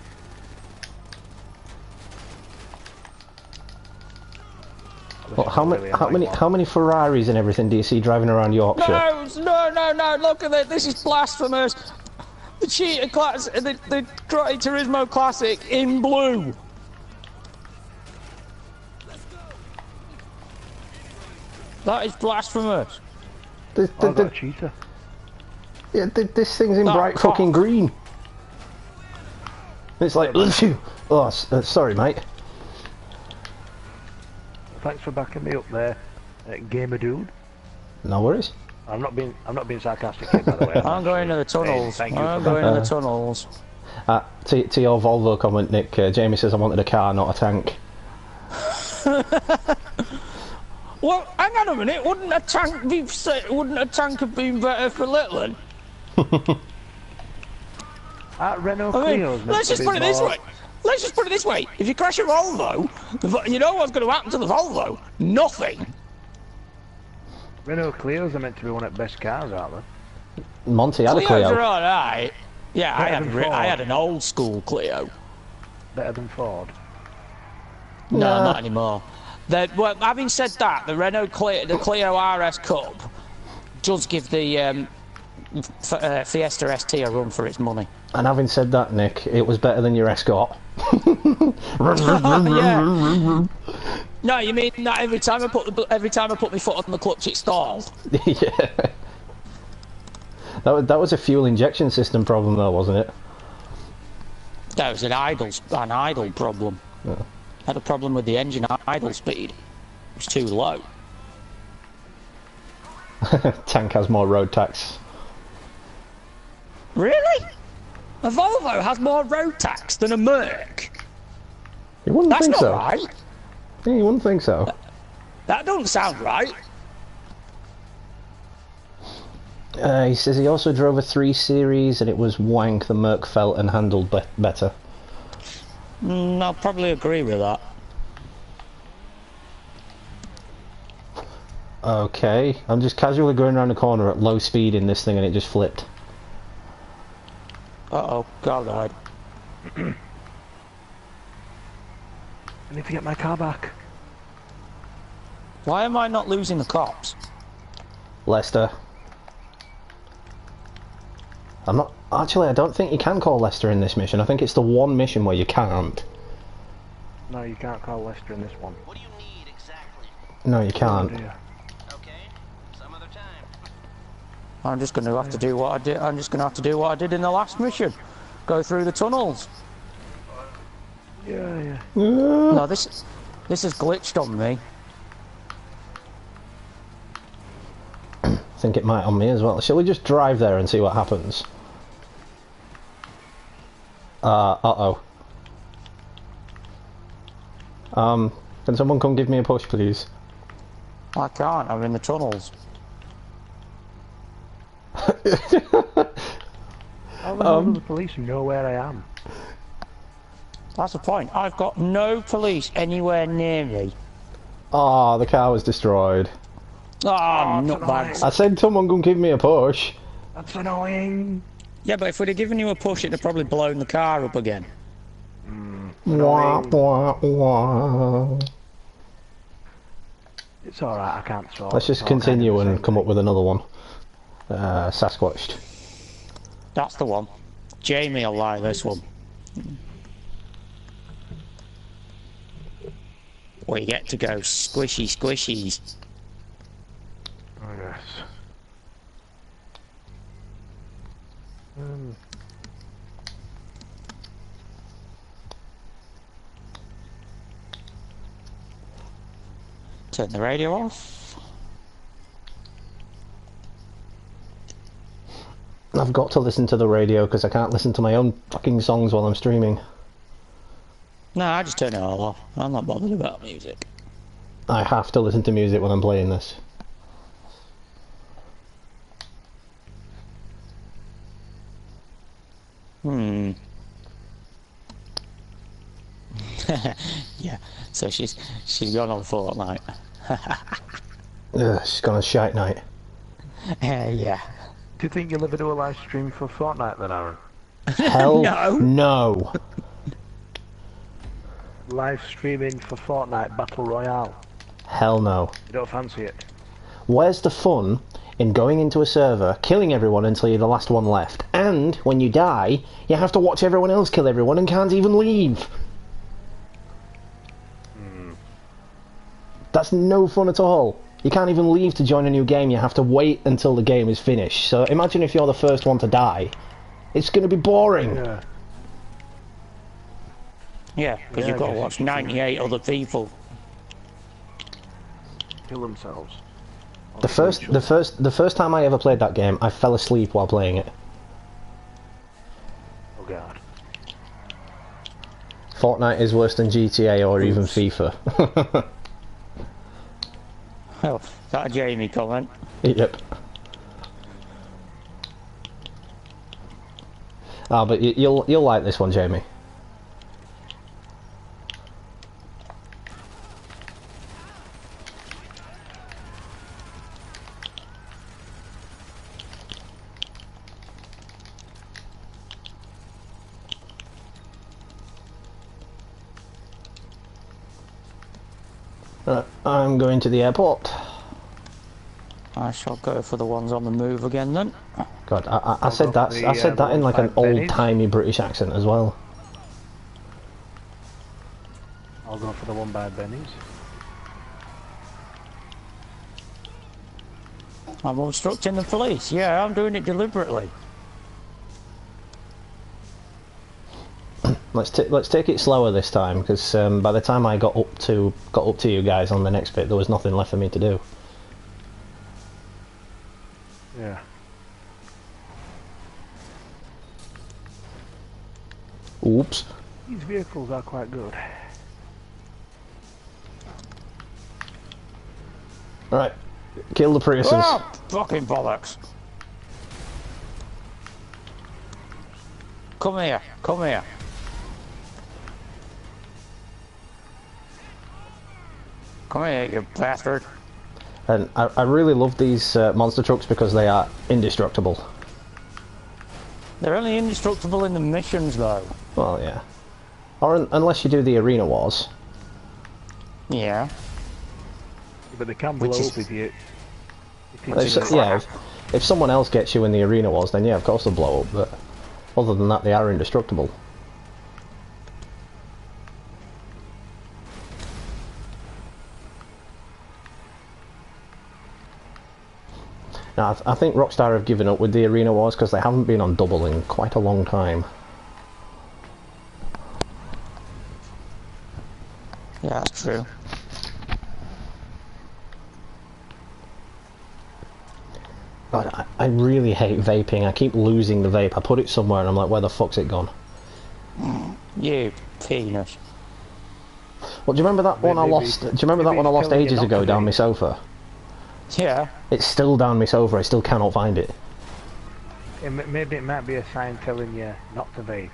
A: Well, how many Ferraris and everything do you see driving around Yorkshire?
B: No! Look at that! This is blasphemous. The Cheetah class, the Gran Turismo Classic in blue. That is blasphemous.
C: I got a Cheetah.
A: Yeah, this thing's in bright fucking green. It's like, oh, sorry, mate.
C: Thanks for backing me up there, gamer dude.
A: No worries.
C: I'm not being sarcastic here, by the way.
B: I'm going to the tunnels.
C: Thank you.
B: I'm going to the tunnels.
A: To your Volvo comment, Nick, Jamie says I wanted a car, not a tank.
B: Well, hang on a minute. Wouldn't a tank have been better for Litland?
C: Renault Clio's meant
B: let's just put it this way. Let's just put it this way. If you crash a Volvo, you know what's going to happen to the Volvo? Nothing.
C: Renault Clio's are meant to be one of the best cars, aren't they?
A: Monty had a Clio.
B: Clio's are alright. Yeah, I had an old school Clio.
C: Better than Ford?
B: No, not anymore. Well, having said that, the Clio RS Cup does give the Fiesta ST a run for its money.
A: And having said that, Nick, it was better than your Escort.
B: Yeah. No, you mean that every time I put my foot on the clutch, it stalled?
A: Yeah. That was a fuel injection system problem, though, wasn't it?
B: That was an idle problem.
A: Yeah.
B: Had a problem with the engine idle speed. It was too low.
A: Tank has more road tax.
B: Really? A Volvo has more road tax than a Merc?
A: You wouldn't
B: That's
A: think
B: not
A: so.
B: right.
A: Yeah, you wouldn't think so.
B: That doesn't sound right.
A: He says he also drove a 3 Series and it was wank. The Merc felt and handled better.
B: I'll probably agree with that.
A: Okay, I'm just casually going around the corner at low speed in this thing and it just flipped.
B: Uh-oh, car died.
C: I need to get my car back.
B: Why am I not losing the cops?
A: Lester. I'm not... Actually, I don't think you can call Lester in this mission. I think it's the one mission where you can't.
C: No, you can't call Lester in this one.
D: What do you need exactly?
A: No, you can't.
C: Oh, dear.
D: Okay, some other time.
B: I'm just going to have to do what I did. I'm just going to have to do what I did in the last mission. Go through the tunnels.
C: Yeah.
B: No, this has glitched on me.
A: I think it might on me as well. Shall we just drive there and see what happens? Uh-oh. Can someone come give me a push, please?
B: I can't. I'm in the tunnels.
C: How the hell do the police know where I am?
B: That's the point. I've got no police anywhere near me.
A: Ah, the car was destroyed.
B: Ah, not bad.
A: I said someone come give me a push.
C: That's annoying.
B: Yeah, but if we'd have given you a push, it'd have probably blown the car up again.
A: Wah, wah, wah.
C: It's alright, I can't talk.
A: Let's just continue and come up with another one. Sasquatched.
B: That's the one. Jamie will like this one. We get to go squishy squishies.
C: Oh, yes.
B: Turn the radio off.
A: I've got to listen to the radio because I can't listen to my own fucking songs while I'm streaming.
B: No, I just turn it all off. I'm not bothered about music.
A: I have to listen to music when I'm playing this.
B: Yeah, so she's gone on Fortnite.
A: Ugh, she's gone on shite night.
B: Yeah.
C: Do you think you'll ever do a live stream for Fortnite then, Aaron?
A: Hell
B: No.
A: no.
C: Live streaming for Fortnite Battle Royale.
A: Hell no.
C: You don't fancy it?
A: Where's the fun in going into a server, killing everyone until you're the last one left, and when you die, you have to watch everyone else kill everyone and can't even leave? That's no fun at all. You can't even leave to join a new game, you have to wait until the game is finished. So imagine if you're the first one to die. It's going to be boring.
C: Yeah.
B: Yeah, because
C: Yeah,
B: you've got to
C: I guess
B: watch
C: you should
B: 98 other people.
C: Kill themselves.
A: The first time I ever played that game, I fell asleep while playing it.
C: Oh god.
A: Fortnite is worse than GTA or even FIFA.
B: Oh, is that a Jamie comment?
A: Yep. Ah, but you'll like this one, Jamie. I'm going to the airport.
B: I shall go for the ones on the move again then.
A: God, I said that. I said that in like an old-timey British accent as well.
C: I'll go for the one by Benny's.
B: I'm obstructing the police. Yeah, I'm doing it deliberately.
A: Let's take it slower this time, because by the time I got up to you guys on the next bit, there was nothing left for me to do. Oops.
C: These vehicles are quite good.
A: Right, kill the Priuses.
B: Oh, fucking bollocks. Come here, come here. Come here, you bastard.
A: And I really love these monster trucks because they are indestructible.
B: They're only indestructible in the missions, though.
A: Well, yeah. Or unless you do the arena wars.
B: Yeah.
C: But they can blow up if you...
A: Yeah, if someone else gets you in the arena wars, then yeah, of course they'll blow up, but other than that, they are indestructible. Now, I think Rockstar have given up with the arena wars because they haven't been on double in quite a long time.
B: Yeah, that's true.
A: God, I really hate vaping. I keep losing the vape. I put it somewhere and I'm like, where the fuck's it gone?
B: You penis.
A: Well, do you remember that one I lost? Do you remember that one I lost ages ago down my sofa?
B: Yeah.
A: It's still down my sofa. I still cannot find it.
C: Maybe it might be a sign telling you not to vape.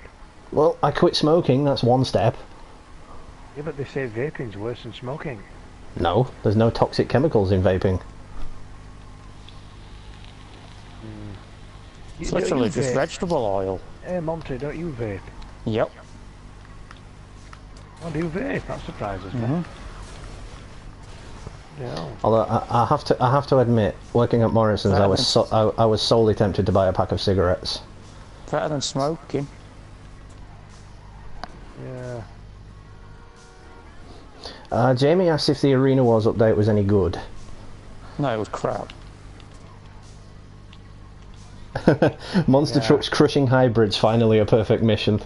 A: Well, I quit smoking. That's one step.
C: Yeah, but they say vaping's worse than smoking.
A: No, there's no toxic chemicals in vaping.
B: It's literally just vegetable oil.
C: Hey Monty, don't you vape?
B: Yep.
C: Oh, do you vape? That surprises me. Yeah.
A: Although I have to admit, working at Morrison's, I was solely tempted to buy a pack of cigarettes.
B: Better than smoking.
C: Yeah.
A: Jamie asked if the Arena Wars update was any good.
B: No, it was crap.
A: Monster trucks crushing hybrids, finally a perfect mission.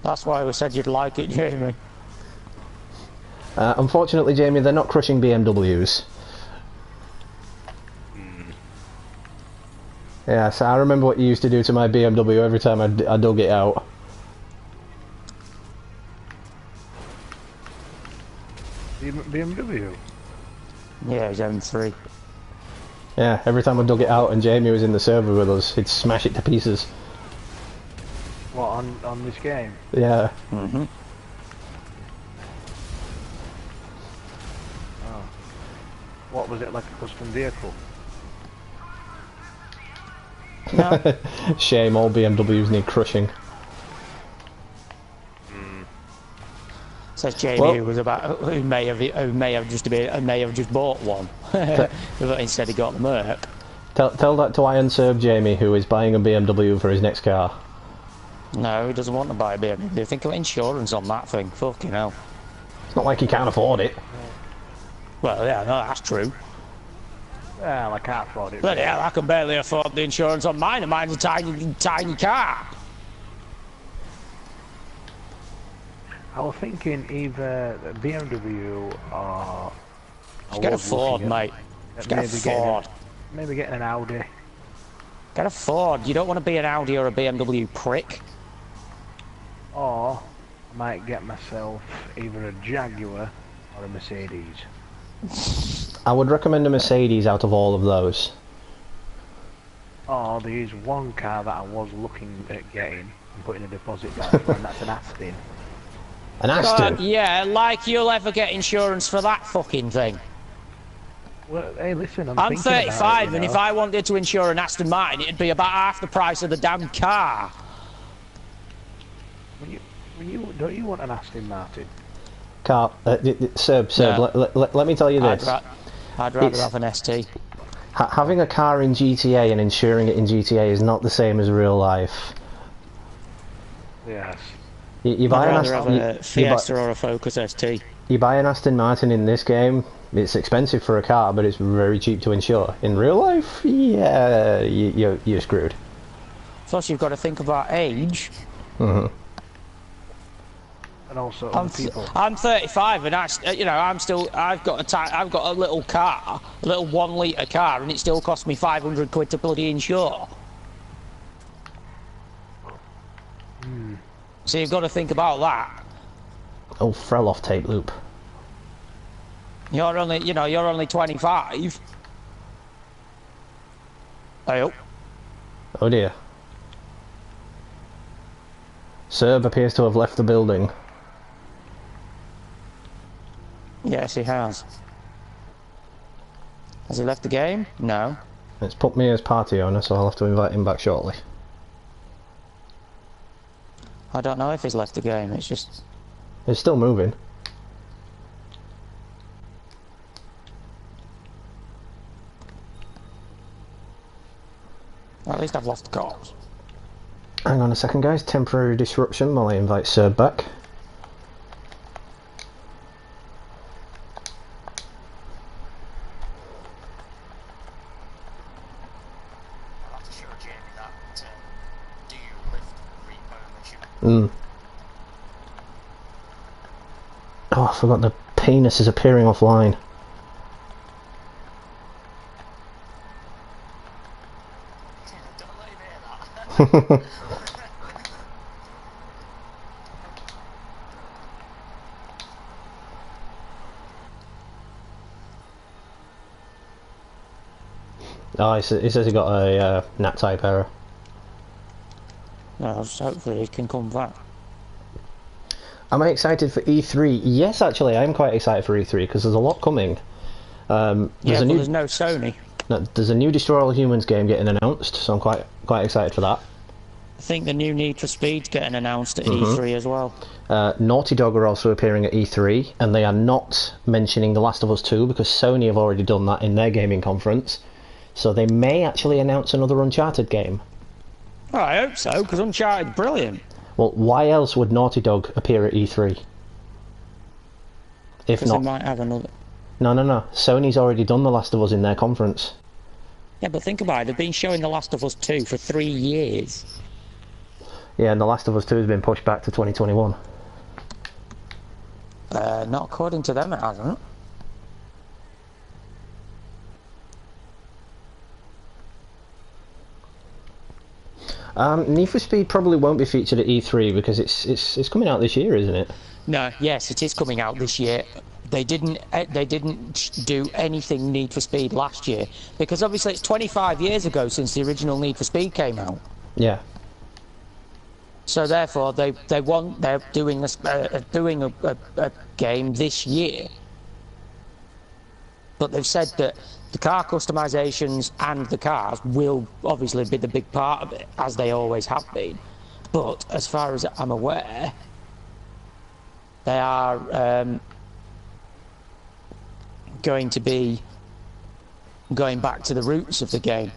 B: That's why we said you'd like it, Jamie.
A: Unfortunately, Jamie, they're not crushing BMWs. Yeah, so I remember what you used to do to my BMW every time I dug it out.
C: BMW?
B: Yeah, it's M3.
A: Yeah, every time I dug it out and Jamie was in the server with us, he'd smash it to pieces.
C: What, on this game?
A: Yeah.
B: Mm-hmm.
C: Oh. What, was it like a custom vehicle?
B: No.
A: Shame, all BMWs need crushing.
B: Says Jamie,
A: Well,
B: who may have just bought one, but instead he got the Merc.
A: Tell that to Iron Serb Jamie, who is buying a BMW for his next car.
B: No, he doesn't want to buy a BMW. They think of insurance on that thing. Fucking hell.
A: It's not like he can't afford it.
B: Well, yeah, no, that's true.
C: Well, I can't afford it.
B: But yeah, I can barely afford the insurance on mine, and mine's a tiny car.
C: I was thinking either BMW or...
B: Just get a Ford, mate. Just get a Ford.
C: Maybe getting an Audi.
B: Get a Ford. You don't want to be an Audi or a BMW prick.
C: Or I might get myself either a Jaguar or a Mercedes.
A: I would recommend a Mercedes out of all of those.
C: Oh, there's one car that I was looking at getting and putting a deposit down for, and that's an Aston.
A: An Aston?
B: Yeah, like you'll ever get insurance for that fucking thing.
C: Well, hey, listen,
B: I'm 35,
C: it,
B: and if I wanted to insure an Aston Martin, it'd be about half the price of the damn car.
C: Don't you want an Aston Martin?
A: Serb,
B: No.
A: let me tell you this.
B: I'd rather have an ST.
A: Having a car in GTA and insuring it in GTA is not the same as real life.
C: Yes.
A: You buy
B: I'd
A: an
B: rather have a Fiesta or a Focus ST.
A: You buy an Aston Martin in this game, it's expensive for a car, but it's very cheap to insure. In real life, yeah, you're screwed.
B: Plus, you've got to think about age.
A: Mm-hmm.
C: And also other people.
B: I'm 35, and I've got a little car, a little 1 litre car, and it still costs me 500 quid to bloody insure. So you've got to think about that.
A: Oh, fell off tape loop.
B: You're only, you know, you're only 25. Oh.
A: Oh dear. Serb appears to have left the building.
B: Yes, he has. Has he left the game? No.
A: It's put me as party owner, so I'll have to invite him back shortly.
B: I don't know if he's left the game, it's just...
A: It's still moving.
B: At least I've lost the calls.
A: Hang on a second, guys. Temporary disruption while I invite Serb back. Oh, I forgot the penis is appearing offline. Oh, he says he got a NAT type error.
B: Well, hopefully he can come back.
A: Am I excited for E3? Yes, actually, I am quite excited for E3 because there's a lot coming.
B: There's no Sony.
A: No, there's a new Destroy All Humans game getting announced, so I'm quite excited for that.
B: I think the new Need for Speed's getting announced at E3 as well.
A: Naughty Dog are also appearing at E3, and they are not mentioning The Last of Us 2 because Sony have already done that in their gaming conference. So they may actually announce another Uncharted game.
B: Oh, I hope so, because Uncharted's brilliant.
A: Well, why else would Naughty Dog appear at E3? If
B: Because
A: not,
B: they might have another...
A: No. Sony's already done The Last of Us in their conference.
B: Yeah, but think about it, they've been showing The Last of Us 2 for 3 years.
A: Yeah, and The Last of Us 2 has been pushed back to 2021.
B: Not according to them, it hasn't.
A: Need for Speed probably won't be featured at E3 because it's coming out this year, isn't it?
B: No, yes, it is coming out this year. They didn't do anything Need for Speed last year because obviously it's 25 years ago since the original Need for Speed came out.
A: Yeah.
B: So therefore, they're doing a game this year. But they've said that the car customizations and the cars will obviously be the big part of it, as they always have been. But as far as I'm aware, they are going to be going back to the roots of the game.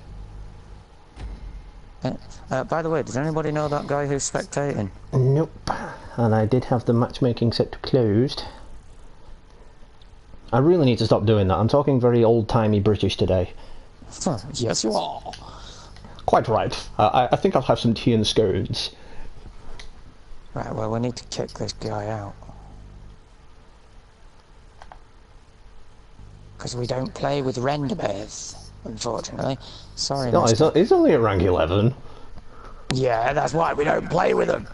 B: By the way, does anybody know that guy who's spectating?
A: Nope. And I did have the matchmaking set closed. I really need to stop doing that. I'm talking very old-timey British today.
B: Yes, you are.
A: Quite right. I think I'll have some tea and scones.
B: Right, well, we need to kick this guy out. Because we don't play with render bears, unfortunately. Sorry,
A: No, he's only at rank 11.
B: Yeah, that's why we don't play with them.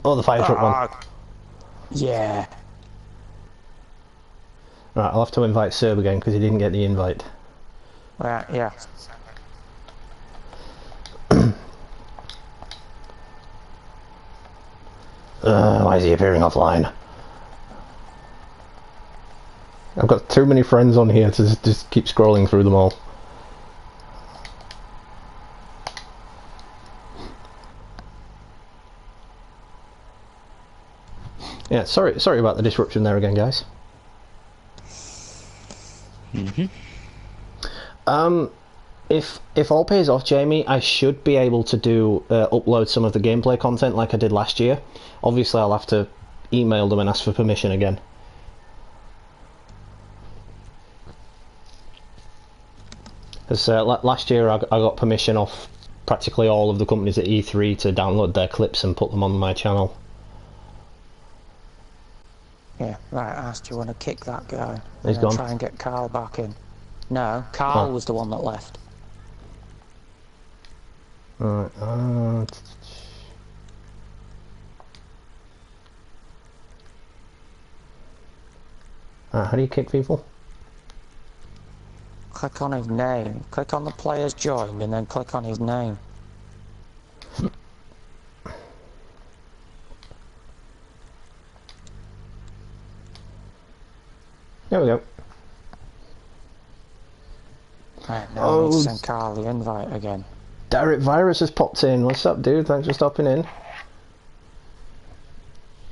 A: Oh, the fire truck one.
B: Yeah.
A: Right, I'll have to invite Serb again because he didn't get the invite.
B: Right, yeah.
A: Why is he appearing offline? I've got too many friends on here to just keep scrolling through them all. Yeah, sorry about the disruption there again, guys. If all pays off, Jamie, I should be able to do upload some of the gameplay content like I did last year. Obviously, I'll have to email them and ask for permission again. Because last year I got permission off practically all of the companies at E3 to download their clips and put them on my channel.
B: Yeah, right, Ash, do you want to kick that guy?
A: He's gone.
B: Try and get Carl back in. No, Carl
A: Oh.
B: was the one that left.
A: Right. How do you kick people?
B: Click on his name. Click on the players joined and then click on his name.
A: There we go.
B: Right, now I need to send Carl the invite again.
A: Direct Virus has popped in. What's up, dude? Thanks for stopping in.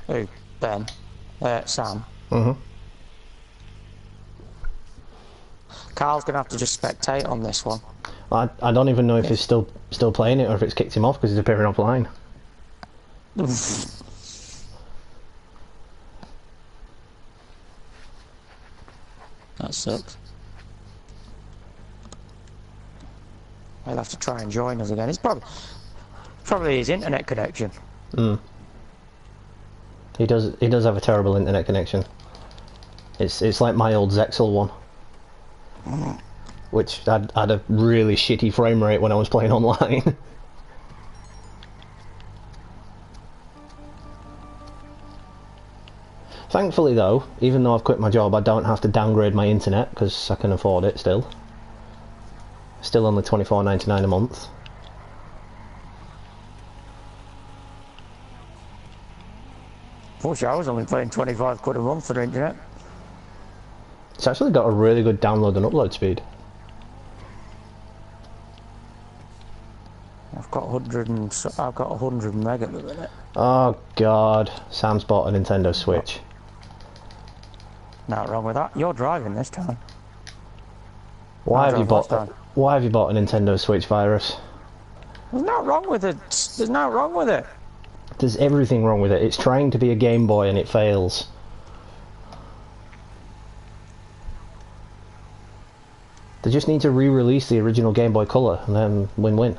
B: Who? Ben? Sam?
A: Mm-hmm.
B: Carl's gonna have to just spectate on this one.
A: I don't even know if he's still playing it or if it's kicked him off because he's appearing offline.
B: That sucks. He'll have to try and join us again. It's probably his internet connection.
A: He does have a terrible internet connection. It's like my old Zexel one, which had a really shitty frame rate when I was playing online. Thankfully though, even though I've quit my job, I don't have to downgrade my internet because I can afford it still. Still only $24.99 a month.
B: Wish I was only paying 25 quid a month for the internet.
A: It's actually got a really good download and upload speed.
B: I've got 100 meg at the minute.
A: Oh god, Sam's bought a Nintendo Switch.
B: Not wrong with that. You're driving this time.
A: Why have you bought
B: last time.
A: Why have you bought a Nintendo Switch, Virus?
B: There's nothing wrong with it. There's nothing wrong with it.
A: There's everything wrong with it. It's trying to be a Game Boy and it fails. They just need to re-release the original Game Boy Color and then win-win.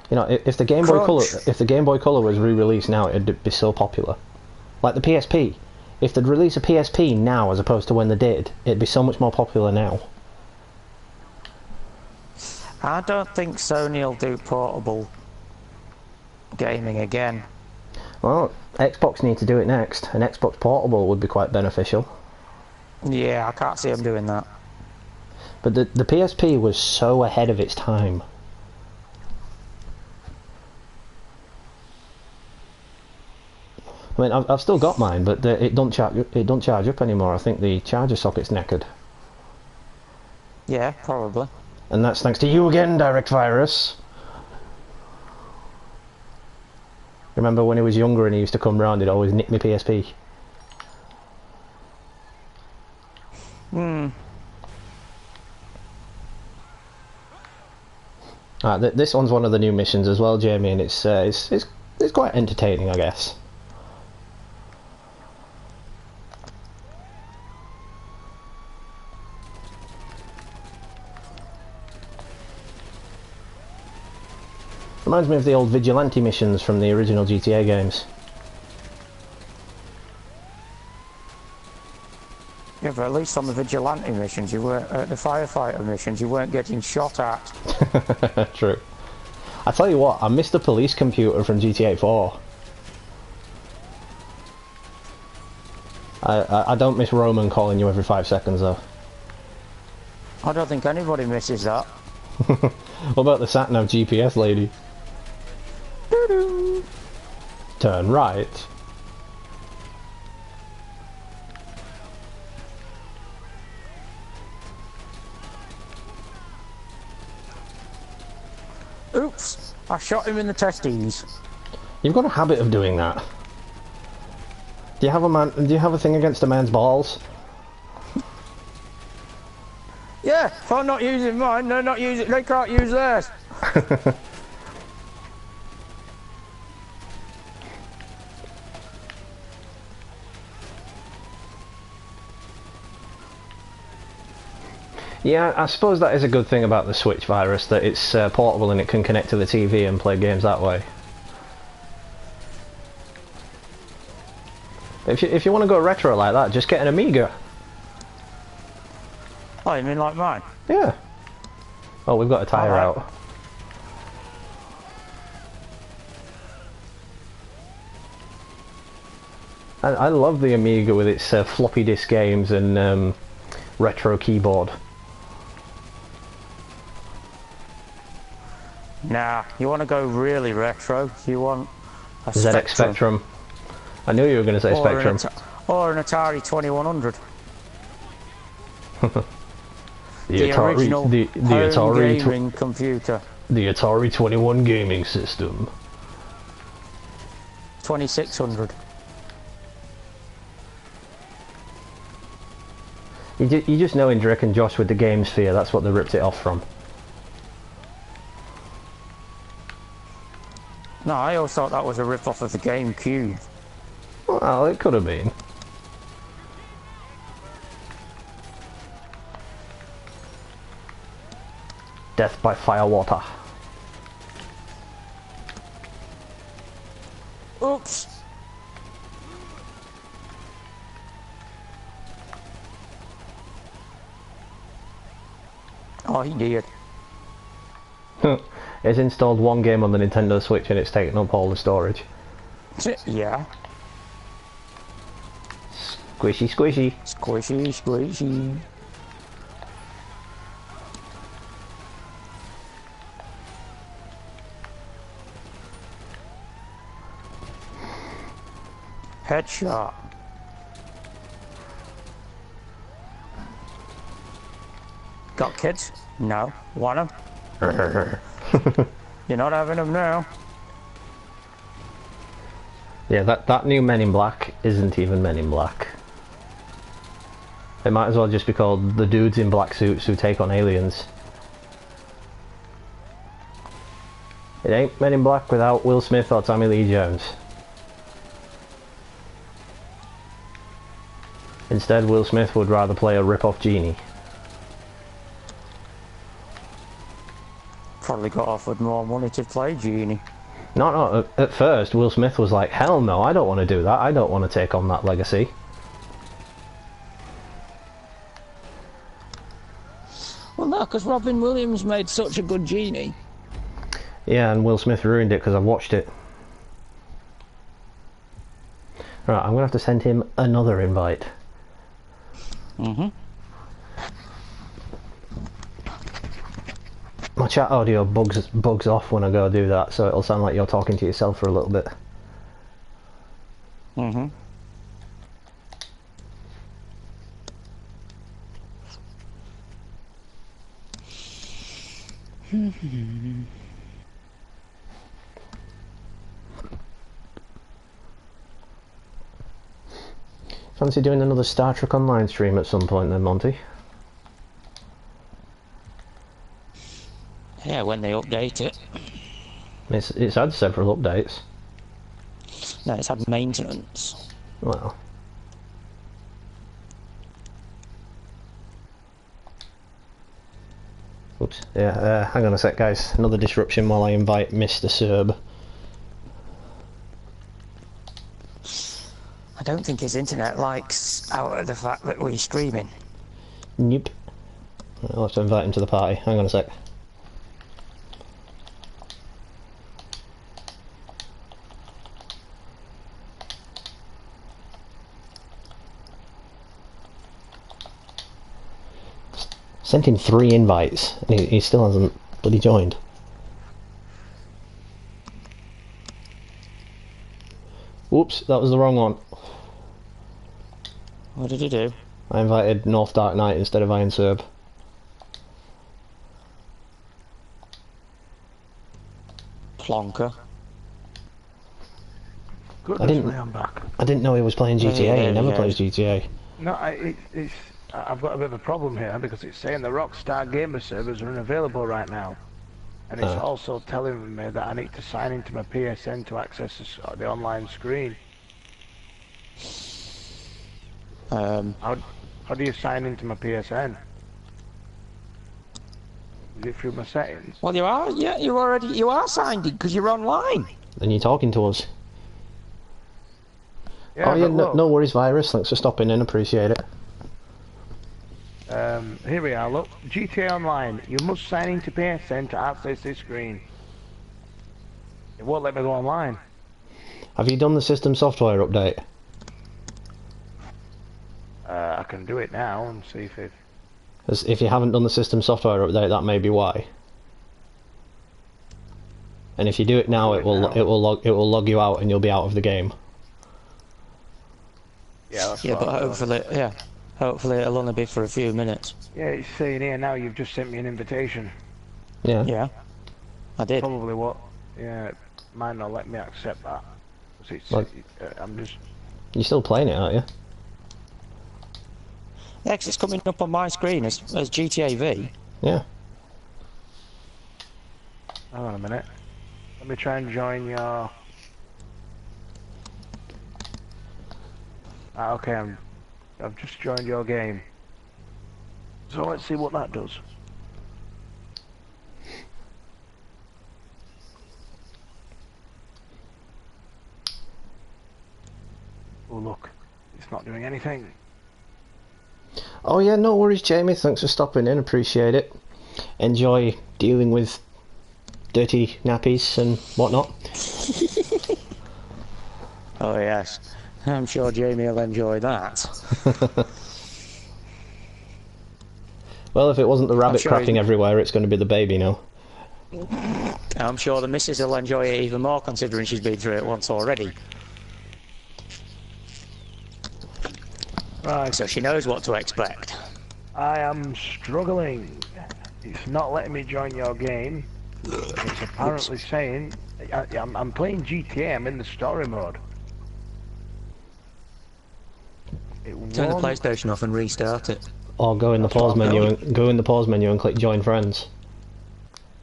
A: You know, if the Game Boy Color was re-released now, it'd be so popular. Like the PSP. If they'd release a PSP now as opposed to when they did, it'd be so much more popular now.
B: I don't think Sony will do portable gaming again.
A: Well, Xbox need to do it next. An Xbox Portable would be quite beneficial.
B: Yeah, I can't see them doing that.
A: But the PSP was so ahead of its time. I mean, I've still got mine, but it don't charge up anymore. I think the charger socket's knackered.
B: Yeah, probably.
A: And that's thanks to you again, Direct Virus. Remember when he was younger and he used to come round, he'd always nick me PSP. This one's one of the new missions as well, Jamie, and it's quite entertaining, I guess. Reminds me of the old vigilante missions from the original GTA games.
B: Yeah, but at least on the vigilante missions, you weren't the firefighter missions. You weren't getting shot at.
A: True. I tell you what, I missed the police computer from GTA 4. I don't miss Roman calling you every 5 seconds though.
B: I don't think anybody misses that.
A: What about the sat-nav GPS lady?
B: Doo-doo.
A: Turn right.
B: Oops! I shot him in the testes.
A: You've got a habit of doing that. Do you have a thing against a man's balls?
B: Yeah, if I'm not using mine, they can't use theirs.
A: Yeah, I suppose that is a good thing about the Switch Virus, that it's portable and it can connect to the TV and play games that way. If you want to go retro like that, just get an Amiga.
B: Oh, you mean like mine?
A: Yeah. Oh, we've got a tyre
B: Alright.
A: out. I love the Amiga with its floppy disk games and retro keyboard.
B: Nah, you want to go really retro, you want a
A: ZX Spectrum. I knew you were going to say Spectrum.
B: Or an Atari 2100.
A: the
B: original
A: the
B: home
A: Atari
B: gaming computer.
A: The Atari 21 gaming system.
B: 2600.
A: You just know in Drake and Josh with the Game Sphere, that's what they ripped it off from.
B: No, I always thought that was a rip-off of the GameCube.
A: Well, it could have been. Death by firewater.
B: Oops. Oh, he did.
A: It's installed one game on the Nintendo Switch and it's taken up all the storage.
B: Yeah.
A: Squishy, squishy.
B: Squishy, squishy. Headshot. Got kids? No. Want them? You're not having them now.
A: Yeah, that new Men in Black isn't even Men in Black. It might as well just be called the dudes in black suits who take on aliens. It ain't Men in Black without Will Smith or Tommy Lee Jones. Instead, Will Smith would rather play a rip-off genie.
B: Probably got offered more money to play Genie.
A: No, at first Will Smith was like, hell no, I don't want to do that, I don't want to take on that legacy.
B: Well, no, because Robin Williams made such a good Genie.
A: Yeah, and Will Smith ruined it because I've watched it. Right, I'm going to have to send him another invite.
B: Mm-hmm.
A: My chat audio bugs off when I go do that, so it'll sound like you're talking to yourself for a little bit.
B: Mm-hmm.
A: Fancy doing another Star Trek Online stream at some point then, Monty?
B: Yeah, when they update it.
A: It's had several updates.
B: No, it's had maintenance.
A: Well. Oops. Yeah, hang on a sec, guys. Another disruption while I invite Mr. Serb.
B: I don't think his internet likes out of the fact that we're streaming.
A: Nope. I'll have to invite him to the party. Hang on a sec. Sent him 3 invites and he still hasn't bloody joined. Whoops, that was the wrong one.
B: What did he do?
A: I invited North Dark Knight instead of Iron Serb.
B: Plonker.
C: Goodness me, I'm back.
A: I didn't know he was playing GTA. He never plays GTA.
C: No, I've got a bit of a problem here because it's saying the Rockstar Gamer servers are unavailable right now. And it's also telling me that I need to sign into my PSN to access the online screen. How do you sign into my PSN? Is it through my settings?
B: Well, you are. Yeah, you are signed in because you're online.
A: Then you're talking to us.
C: Yeah,
A: Oh yeah,
C: but
A: no,
C: look,
A: no worries, Virus. Thanks for stopping in. Appreciate it.
C: here we are, look. GTA Online. You must sign into PSN to access this screen. It won't let me go online.
A: Have you done the system software update?
C: I can do it now and see if it...
A: As if you haven't done the system software update, that may be why. And if you do it now, it will log you out, and you'll be out of the game.
C: Yeah, that's
B: Yeah,
C: what
B: but
C: I've done.
B: hopefully it'll only be for a few minutes.
C: Yeah, it's saying here now you've just sent me an invitation.
A: Yeah.
B: Yeah, I did.
C: Probably what... Yeah, it might not let me accept that. 'Cause it's,
A: Well-
C: I'm just...
A: You're still playing it, aren't you?
B: Yeah, 'cause it's coming up on my screen as GTA V.
A: Yeah.
C: Hang on a minute. Let me try and join your... Ah, okay, I've just joined your game. So let's see what that does. Oh look, it's not doing anything.
A: Oh yeah, no worries, Jamie. Thanks for stopping in. Appreciate it. Enjoy dealing with dirty nappies and whatnot.
B: Oh yes, I'm sure Jamie will enjoy that.
A: Well, if it wasn't the rabbit
B: sure
A: crapping
B: he-
A: everywhere, it's going to be the baby now.
B: I'm sure the missus will enjoy it even more, considering she's been through it once already.
C: Right,
B: So she knows what to expect.
C: I am struggling. It's not letting me join your game. It's apparently saying... I'm playing GTA, I'm in the story mode. It
B: Turn the
C: won't...
B: PlayStation off and restart it.
A: Or go in the
C: That's what
A: pause
C: I'm
A: menu
C: doing.
A: and go in the pause menu and click join friends.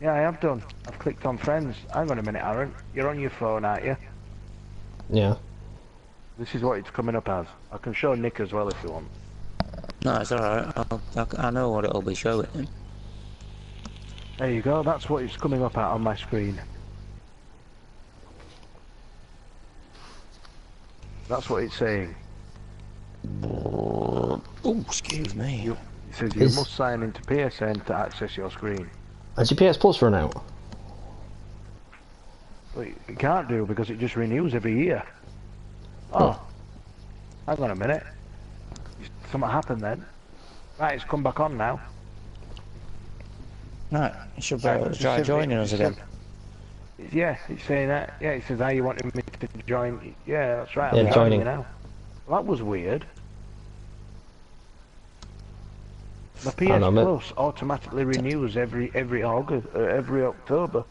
C: Yeah, I have done. I've clicked on friends. Hang on a minute, Aaron. You're on your phone, aren't you?
A: Yeah.
C: This is what it's coming up as. I can show Nick as well if you want.
B: No, it's alright. I know what it'll be showing.
C: There you go. That's what it's coming up at on my screen. That's what it's saying.
B: Oh, excuse me.
C: It says you
A: Is-
C: must sign into PSN to access your screen.
A: Has your PS Plus run out?
C: But it can't do because it just renews every year. Oh. Hang on a minute. Something happened then. Right, it's come back on now.
B: Right, you should be able to try joining us again.
C: Yeah, it's saying that. Yeah, it says, "Are you wanting me to join?" Yeah, that's right.
A: Yeah,
C: I'm
A: joining.
C: you now. Well, that was weird. My PS
A: know, mate.
C: Plus automatically renews every August, every October.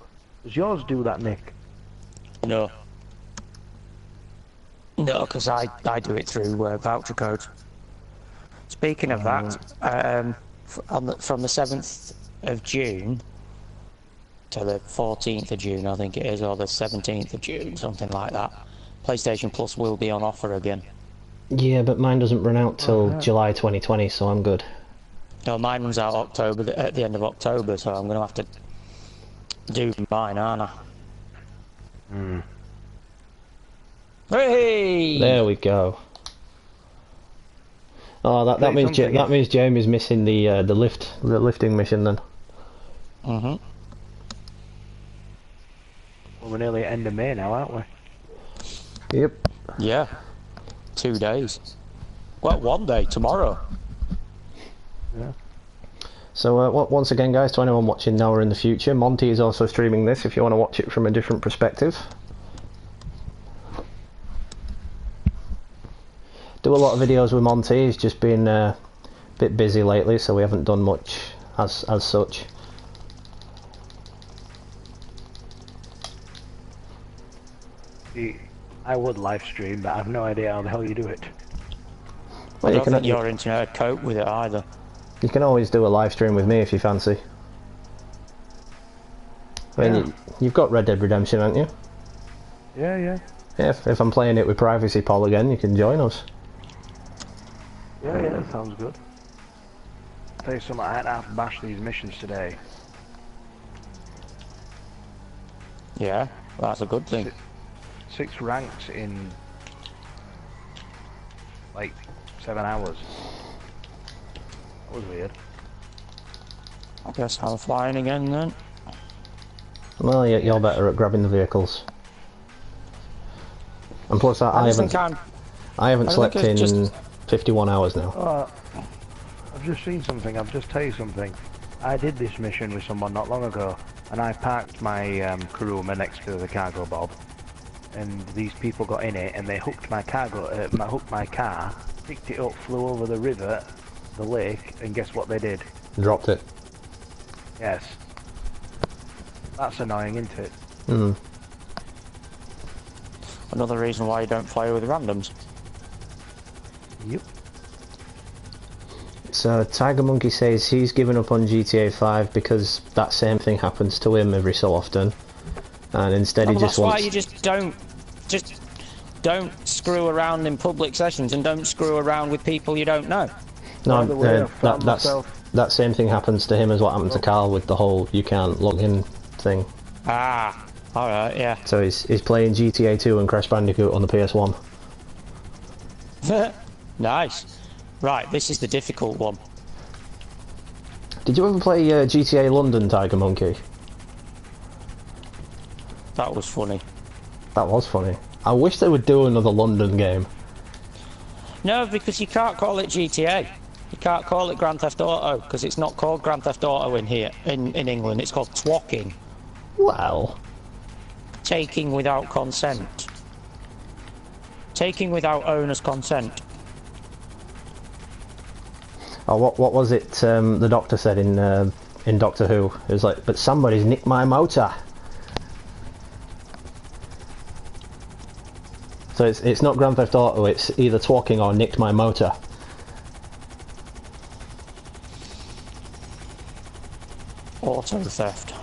C: Does yours do that, Nick?
B: No. No, because I do it through voucher codes. Speaking of that, from the 7th of June to the 14th of June, I think it is, or the 17th of June, something like that, PlayStation Plus will be on offer again.
A: Yeah, but mine doesn't run out till July 2020, so I'm good.
B: No, mine runs out at the end of October, so I'm going to have to do mine, aren't I? Hey!
A: There we go. Oh, that
C: Say
A: means
C: something.
A: that means Jamie's missing the lifting mission then.
B: Mhm.
C: Well, we're nearly at end of May now, aren't we?
A: Yep.
B: Yeah. 2 days. Well, 1 day, tomorrow.
C: Yeah.
A: So once again, guys, to anyone watching now or in the future, Monty is also streaming this if you want to watch it from a different perspective. Do a lot of videos with Monty. He's just been a bit busy lately, so we haven't done much as such.
C: See, I would live stream, but I have no idea how the hell you do it.
A: Well,
B: I
A: you
B: don't think
A: can
B: your internet would cope with it either.
A: you can always do a live stream with me if you fancy. I mean,
C: Yeah.
A: you've got Red Dead Redemption, haven't you?
C: Yeah, yeah.
A: Yeah, if I'm playing it with Privacy Paul again, you can join us.
C: Yeah, yeah, that sounds good. Tell you something, I had to half bash these missions today.
B: Yeah, that's a good thing.
C: 6 ranks in like 7 hours. That was weird.
B: I guess I'm flying again then.
A: Well, you're better at grabbing the vehicles. And plus, I haven't slept in 51 hours now.
C: I've just seen something. I've just tell you something. I did this mission with someone not long ago, and I parked my Kuruma next to the cargo bob, and these people got in it, and they hooked my hooked my car, picked it up, flew over the river, the lake, and guess what they did?
A: Dropped it.
C: Yes. That's annoying, isn't it?
A: Mm.
B: Another reason why you don't play with randoms.
C: Yep.
A: So Tiger Monkey says he's given up on GTA 5 because that same thing happens to him every so often, and instead he just wants.
B: That's why you just don't screw around in public sessions and don't screw around with people you don't know.
A: No, that same thing happens to him as what happened to Carl with the whole you can't log in thing.
B: Ah, all right, yeah.
A: So he's playing GTA 2 and Crash Bandicoot on the PS1.
B: Nice. Right, this is the difficult one.
A: Did you ever play GTA London, Tiger Monkey?
B: That was funny.
A: That was funny. I wish they would do another London game.
B: No, because you can't call it GTA. You can't call it Grand Theft Auto, because it's not called Grand Theft Auto in here, in England. It's called twocking.
A: Well...
B: Taking without consent. Taking without owner's consent.
A: Oh, what was it the Doctor said in Doctor Who? It was like, but somebody's nicked my motor. So it's not Grand Theft Auto, it's either twocking or nicked my motor.
B: Auto theft.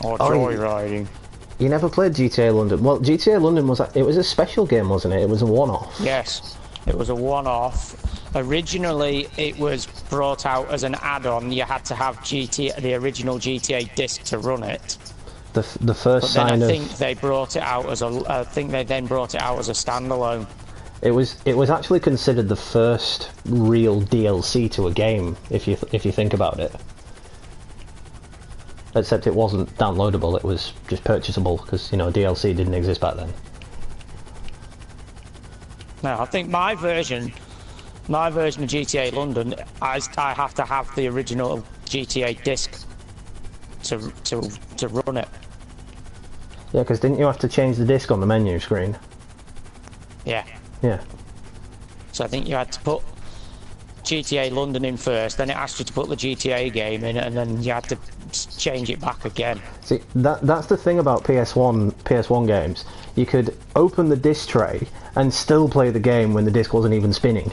B: Or joyriding.
A: You never played GTA London? Well, GTA London was a special game, wasn't it? It was a one-off.
B: Yes, it was a one-off. Originally, it was brought out as an add-on. You had to have the original GTA disc to run it.
A: The first sign of.
B: I think they brought it out as a. I think they then brought it out as a standalone.
A: It was actually considered the first real DLC to a game, if you think about it. Except it wasn't downloadable; it was just purchasable because DLC didn't exist back then.
B: No, I think my version of GTA London, I have to have the original GTA disc to run it.
A: Yeah, because didn't you have to change the disc on the menu screen?
B: Yeah.
A: Yeah.
B: So I think you had to put GTA London in first, then it asked you to put the GTA game in, and then you had to change it back again.
A: See, that's the thing about PS1 games. You could open the disc tray and still play the game when the disc wasn't even spinning.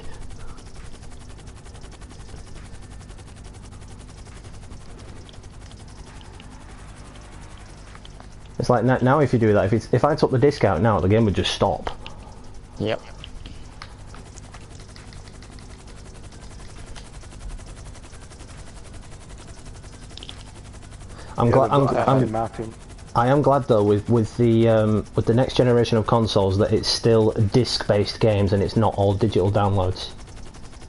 A: It's like now if you do that, if I took the disc out now, the game would just stop.
B: Yep.
A: I am glad though with the next generation of consoles that it's still disc-based games and it's not all digital downloads.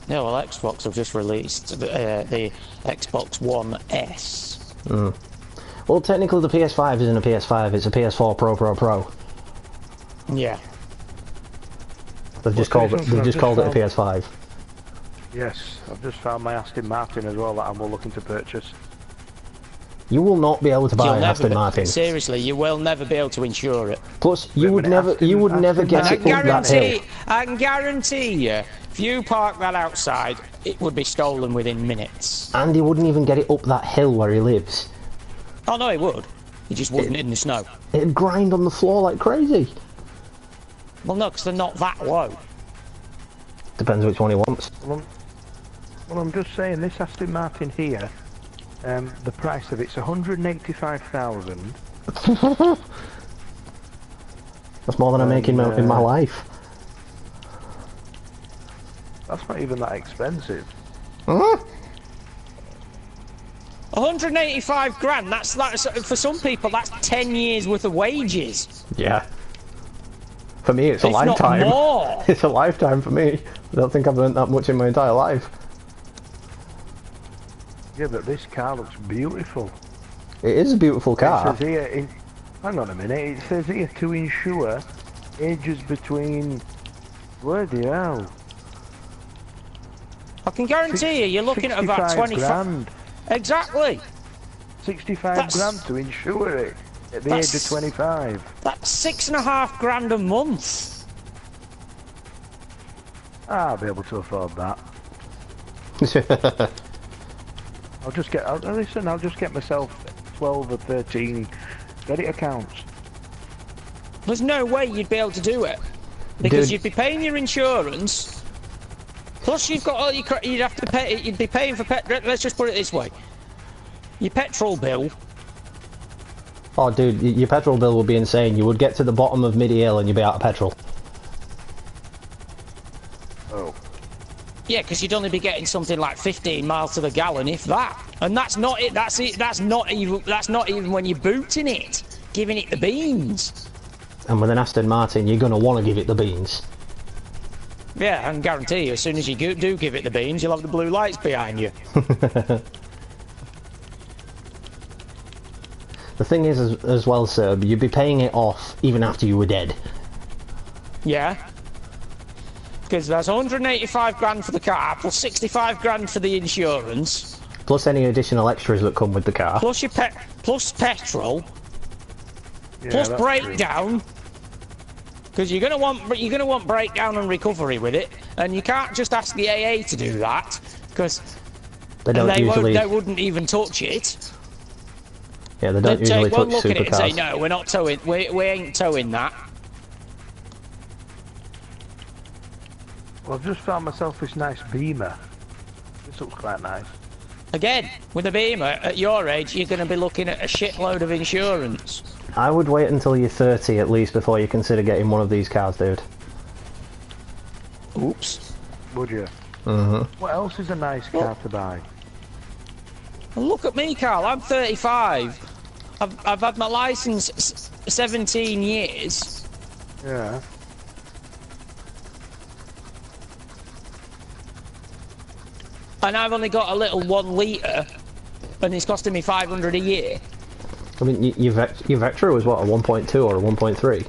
B: Yeah, well, Xbox have just released the Xbox One S.
A: Mm. Well, technically the PS5 isn't a PS5; it's a PS4 Pro.
B: Yeah.
A: They've just called it a PS5.
C: Yes, I've just found my Aston Martin as well that I'm looking to purchase.
A: You will not be able to buy an Aston Martin.
B: Seriously, you will never be able to insure it.
A: Plus, you would never get it up that hill.
B: I can guarantee you, if you park that outside, it would be stolen within minutes.
A: And he wouldn't even get it up that hill where he lives.
B: Oh no, he would. He just wouldn't in the snow.
A: It'd grind on the floor like crazy.
B: Well, no, because they're not that low.
A: Depends which one he wants.
C: Well, I'm just saying, this Aston Martin here, the price of it's 185,000.
A: That's more than I make in my life.
C: That's not even that expensive.
A: Huh?
B: 185 grand, that's for some people, that's 10 years worth of wages.
A: Yeah. For me, it's a
B: If
A: lifetime.
B: not more.
A: It's a lifetime for me. I don't think I've earned that much in my entire life.
C: Yeah, but this car looks beautiful.
A: It is a beautiful car.
C: It says here, hang on a minute, it says here to insure ages between... Bloody hell.
B: I can guarantee you're looking at about 25
C: grand.
B: Exactly.
C: 65 grand to insure it at the age of 25.
B: That's 6.5 grand a month.
C: I'll be able to afford that. I'll just get, listen, I'll just get myself 12 or 13 credit accounts.
B: There's no way you'd be able to do it. Because
A: Dude.
B: you'd be paying your insurance, plus you've got all your you'd have to pay, you'd be paying for let's just put it this way. Your petrol bill.
A: Oh, dude, your petrol bill would be insane. You would get to the bottom of mid-hill and you'd be out of petrol.
C: Oh.
B: Yeah, because you'd only be getting something like 15 miles to the gallon, if that. And that's not it. That's it. That's not even when you're booting it, giving it the beans.
A: And with an Aston Martin, you're going to want to give it the beans.
B: Yeah, I can guarantee you, as soon as you do give it the beans, you'll have the blue lights behind you.
A: The thing is, as well, sir, you'd be paying it off even after you were dead.
B: Yeah. Because that's 185 grand for the car, plus 65 grand for the insurance.
A: Plus any additional extras that come with the car.
B: Plus your plus petrol.
C: Yeah,
B: Plus
C: that's
B: breakdown. Because you're gonna want breakdown and recovery with it, and you can't just ask the AA to do that, because they wouldn't even touch it.
A: Yeah, they don't usually touch
B: one look at it and say,
A: supercars.
B: no, we're not towing. We ain't towing that.
C: Well, I've just found myself this nice Beamer. This looks quite nice.
B: Again, with a Beamer, at your age, you're going to be looking at a shitload of insurance.
A: I would wait until you're 30 at least before you consider getting one of these cars, dude.
B: Oops.
C: Would you?
A: Mm-hmm.
C: What else is a nice car to buy?
B: Well, look at me, Carl. I'm 35. I've had my licence 17 years.
C: Yeah.
B: And I've only got a little 1 litre, and it's costing me 500 a year.
A: I mean, your Vectra was what, a 1.2 or a 1.3?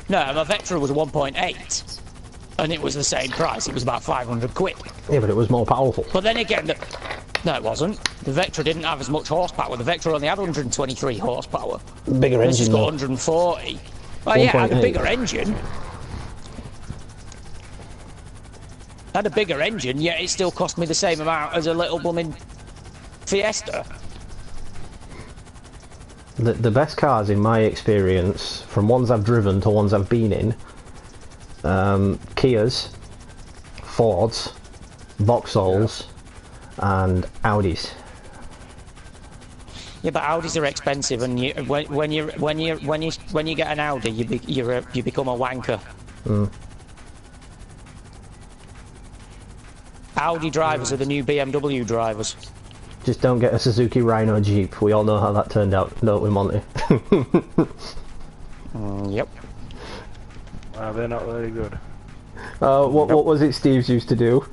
B: No, my Vectra was a 1.8, and it was the same price. It was about 500 quid.
A: Yeah, but it was more powerful.
B: But then again, no, it wasn't. The Vectra didn't have as much horsepower. The Vectra only had 123 horsepower.
A: Bigger
B: This has
A: engine,
B: got
A: though.
B: 140. Well, yeah, it had a
A: 1.8.
B: bigger engine. Had a bigger engine, yet it still cost me the same amount as a little blooming Fiesta.
A: The best cars, in my experience, from ones I've driven to ones I've been in, Kias, Fords, Vauxhalls, and Audis.
B: Yeah, but Audis are expensive, and when you get an Audi, you become a wanker.
A: Mm.
B: Audi drivers are the new BMW drivers.
A: Just don't get a Suzuki Rhino Jeep. We all know how that turned out, don't we, Monty?
B: Yep.
C: Well, they're not very good.
A: What was it Steve's used to do?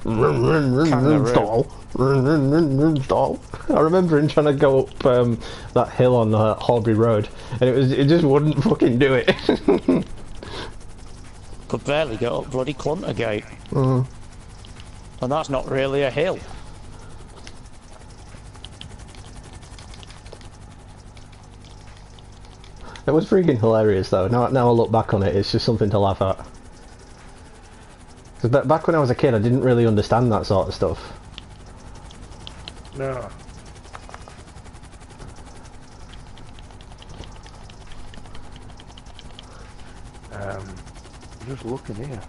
A: Stall. Stall. I remember him trying to go up that hill on Horbury Road, and it just wouldn't fucking do it.
B: Could barely get up bloody Cluntergate.
A: Mm.
B: And that's not really a hill.
A: It was freaking hilarious though. Now I look back on it, it's just something to laugh at. Because back when I was a kid, I didn't really understand that sort of stuff.
C: No. Just looking here.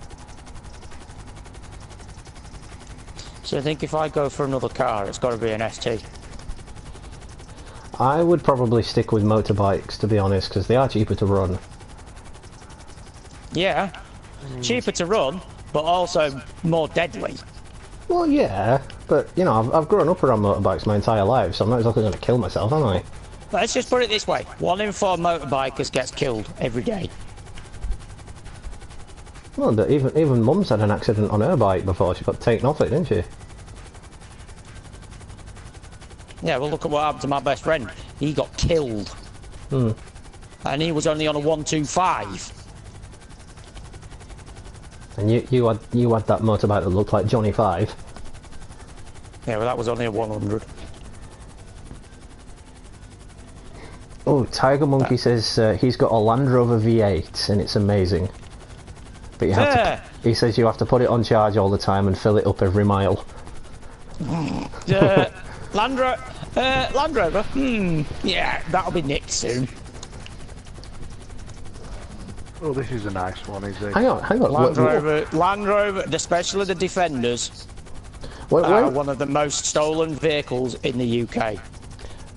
B: So I think if I go for another car, it's got to be an ST.
A: I would probably stick with motorbikes, to be honest, because they are cheaper to run.
B: Yeah, cheaper to run, but also more deadly.
A: Well, yeah, but you know, I've grown up around motorbikes my entire life, so I'm not exactly going to kill myself, am I?
B: Let's just put it this way: 1 in 4 motorbikers gets killed every day.
A: Well, but even Mum's had an accident on her bike before. She got taken off it, didn't she?
B: Yeah, well, look at what happened to my best friend. He got killed.
A: Hmm.
B: And he was only on a 125.
A: And you had that motorbike that looked like Johnny 5.
B: Yeah, well, that was only a 100.
A: Oh, Tiger Monkey says he's got a Land Rover V8 and it's amazing. But you have to. He says you have to put it on charge all the time and fill it up every mile.
B: Land Rover? Yeah, that'll be nicked soon.
C: Oh, this is a nice one, is it?
A: Hang on.
B: Land Rover, especially the Defenders,
A: Where,
B: are one of the most stolen vehicles in the UK.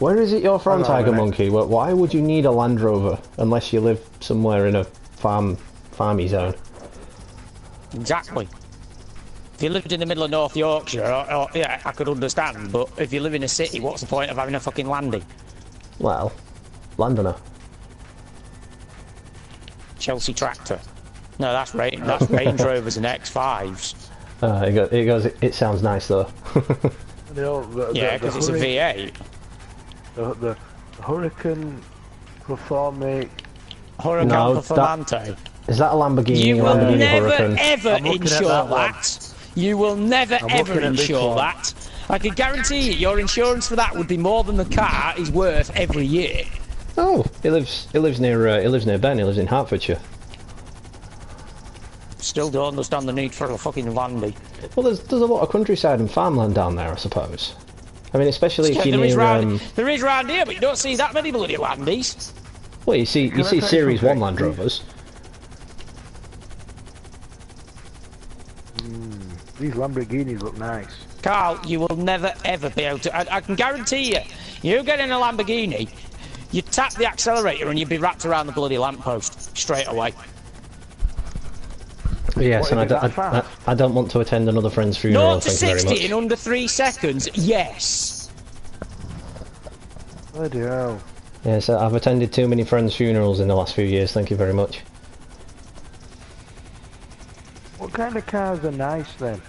A: where is it you're from, Tiger Monkey? Why would you need a Land Rover unless you live somewhere in a farmy zone?
B: Exactly. If you lived in the middle of North Yorkshire, yeah, I could understand, but if you live in a city, what's the point of having a fucking landing?
A: Well, Londoner.
B: Chelsea tractor. No, that's Range Rovers and X5s.
A: It sounds nice though.
B: Yeah, because it's a V8.
C: The Hurricane Performate.
B: Hurricane Performante.
A: Is that a Lamborghini?
B: You will
A: Lamborghini
B: never
A: Hurricane?
B: ever insure that. You will never ever insure that. I can guarantee you, your insurance for that would be more than the car is worth every year.
A: Oh, he lives near Ben. He lives in Hertfordshire.
B: Still don't understand the need for a fucking landing.
A: Well, there's a lot of countryside and farmland down there, I suppose. I mean, especially if you're near.
B: There is round here, but you don't see that many bloody landies.
A: Well, you see Series 1 Land Rovers.
C: These Lamborghinis look nice.
B: Carl, you will never ever be able to. I can guarantee you get in a Lamborghini, you tap the accelerator and you'd be wrapped around the bloody lamppost straight away.
A: Yes, and I don't want to attend another friend's funeral.
B: 0 to 60 in under 3 seconds, yes.
C: Bloody hell.
A: Yes, I've attended too many friends' funerals in the last few years, thank you very much.
C: What kind of cars are nice then?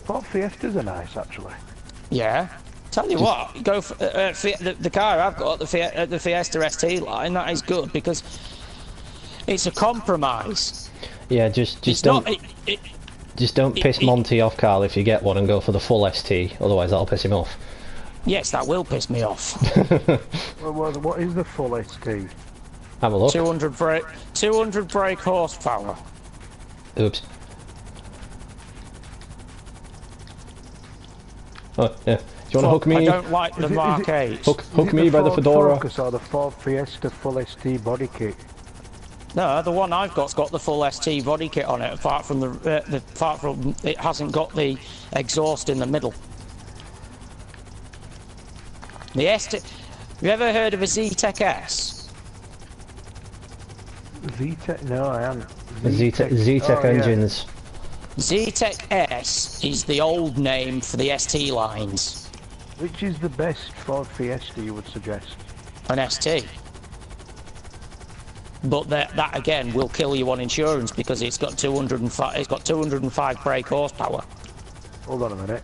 C: Ford Fiestas are nice, actually.
B: Yeah. Tell you what, go for the car I've got, the Fiesta ST line. That is good because it's a compromise.
A: Yeah, just don't piss Monty off, Carl, if you get one and go for the full ST. Otherwise, that'll piss him off.
B: Yes, that will piss me off.
C: What is the full ST?
A: Have a look.
B: 200 brake horsepower.
A: Oops. Oh, yeah. Do you want to hook me?
B: I don't like the Mark 8.
A: Hook me by the Fedora.
C: Focus or the Ford Fiesta full ST body kit?
B: No, the one I've got's got the full ST body kit on it. Apart from it hasn't got the exhaust in the middle. The ST. Have you ever heard of a Z-Tech S?
C: Z-Tech? No, I haven't.
A: Z-Tech engines.
B: Yeah. Z-Tech S is the old name for the ST lines.
C: Which is the best Ford Fiesta you would suggest?
B: An ST. But that again will kill you on insurance because it's got 205. It's got 205 brake horsepower.
C: Hold on a minute.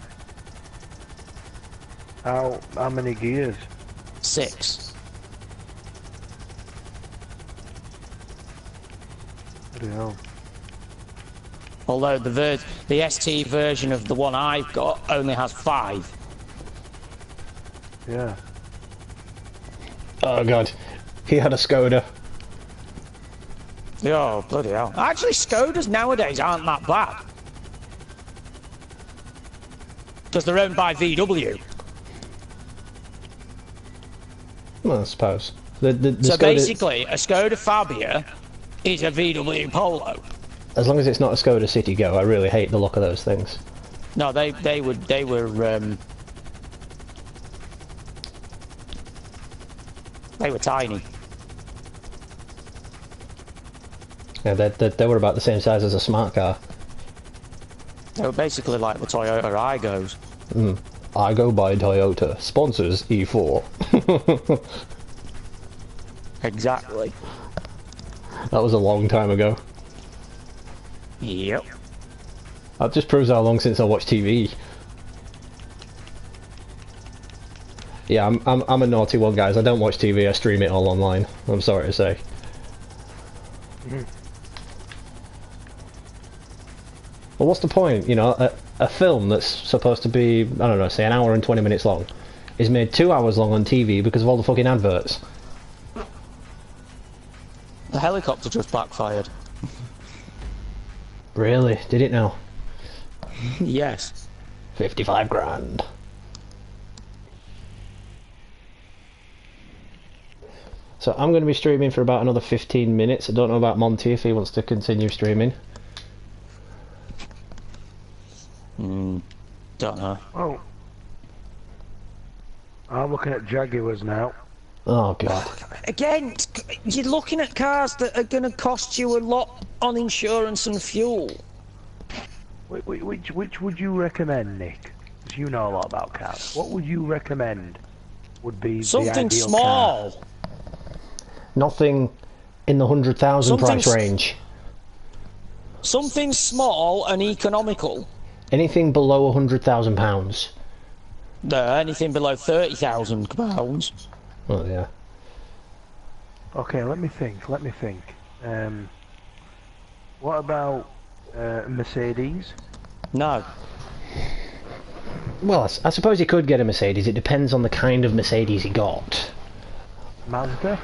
C: How many gears?
B: 6.
C: Bloody hell.
B: Although the ST version of the one I've got only has 5.
C: Yeah.
A: Oh god, he had a Skoda.
B: Oh bloody hell! Actually, Skodas nowadays aren't that bad because they're owned by VW.
A: Well, I suppose. The
B: so
A: Skoda,
B: basically, a Skoda Fabia is a VW Polo.
A: As long as it's not a Skoda City Go, I really hate the look of those things.
B: No, they were tiny.
A: Yeah, they were about the same size as a smart car.
B: They were basically like the Toyota Igos.
A: I go by Toyota. Sponsors E4.
B: Exactly.
A: That was a long time ago.
B: Yep.
A: That just proves how long since I watched TV. Yeah, I'm a naughty one, guys. I don't watch TV. I stream it all online. I'm sorry to say. Well, what's the point? You know, a film that's supposed to be, I don't know, say an hour and 20 minutes long, is made 2 hours long on TV because of all the fucking adverts.
B: The helicopter just backfired.
A: Really? Did it now?
B: Yes.
A: 55 grand. So I'm going to be streaming for about another 15 minutes. I don't know about Monty if he wants to continue streaming.
B: Don't know.
C: Oh. I'm looking at Jaguars now.
A: Oh god.
B: Again, you're looking at cars that are going to cost you a lot on insurance and fuel.
C: Which would you recommend, Nick? Because you know a lot about cars. What would you recommend would be
B: Something
C: the ideal
B: small.
C: car?
A: Nothing in the 100,000 price range.
B: Something small and economical.
A: Anything below £100,000.
B: No, anything below £30,000.
A: Oh yeah.
C: Okay, let me think. What about Mercedes?
B: No.
A: Well, I suppose he could get a Mercedes. It depends on the kind of Mercedes he got.
C: Mazda?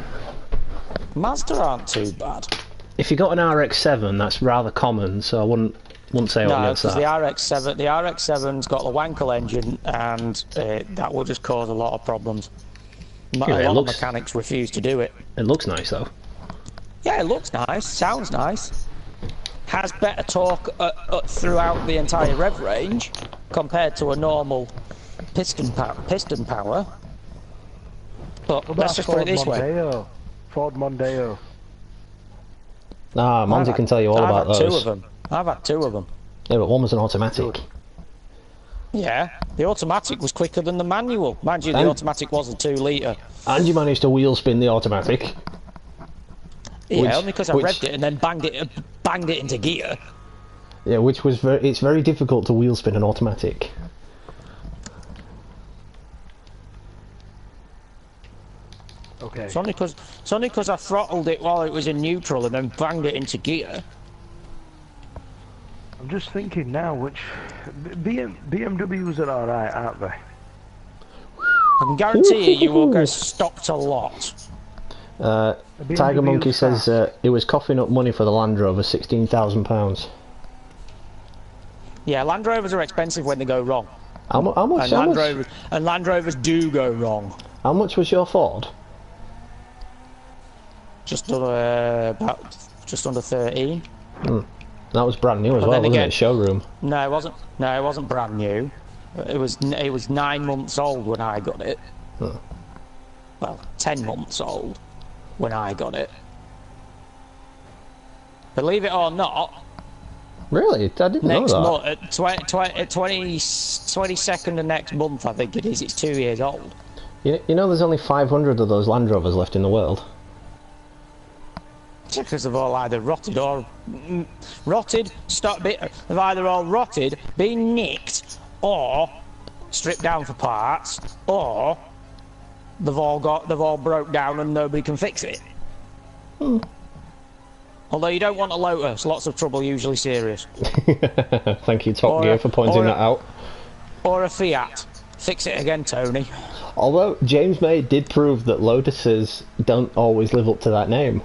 B: Mazda aren't too bad.
A: If you got an RX-7, that's rather common, so I wouldn't say
B: No,
A: against
B: because
A: that.
B: the RX-7's got the Wankel engine, and that will just cause a lot of problems. A lot of mechanics refuse to do it.
A: It looks nice though.
B: Yeah, it looks nice, sounds nice. Has better torque throughout the entire rev range compared to a normal piston power. But let's just put it this way.
C: Ford Mondeo.
A: Ah, Monty can tell you all about those.
B: I've had two of them.
A: Yeah, but one was an automatic.
B: Yeah, the automatic was quicker than the manual. Mind you, the automatic was a 2 litre.
A: And you managed to wheel spin the automatic.
B: Yeah, only because I revved it and then banged it into gear.
A: Yeah, which was it's very difficult to wheel spin an automatic.
C: Okay.
B: It's only because I throttled it while it was in neutral and then banged it into gear.
C: I'm just thinking now, which BMWs are alright, aren't they?
B: I can guarantee you will get stopped a lot.
A: Tiger Monkey says it was coughing up money for the Land Rover, £16,000.
B: Yeah, Land Rovers are expensive when they go wrong.
A: How much?
B: And Land Rovers do go wrong.
A: How much was your Ford?
B: Just under 13.
A: That was brand new as well, wasn't it? Showroom.
B: No, it wasn't. No, it wasn't brand new. It was 9 months old when I got it.
A: Huh.
B: Well, 10 months old when I got it. Believe it or not.
A: Really? I didn't know that.
B: Next month, 22nd of next month, I think it is. It's 2 years old.
A: You know, there's only 500 of those Land Rovers left in the world.
B: Because they've all either rotted or they've either all rotted, been nicked, or stripped down for parts, or they've all broke down and nobody can fix it. Although you don't want a Lotus, lots of trouble, usually serious.
A: Thank you, Top Gear, for pointing that out.
B: Or a Fiat. Fix it again, Tony.
A: Although James May did prove that Lotuses don't always live up to that name.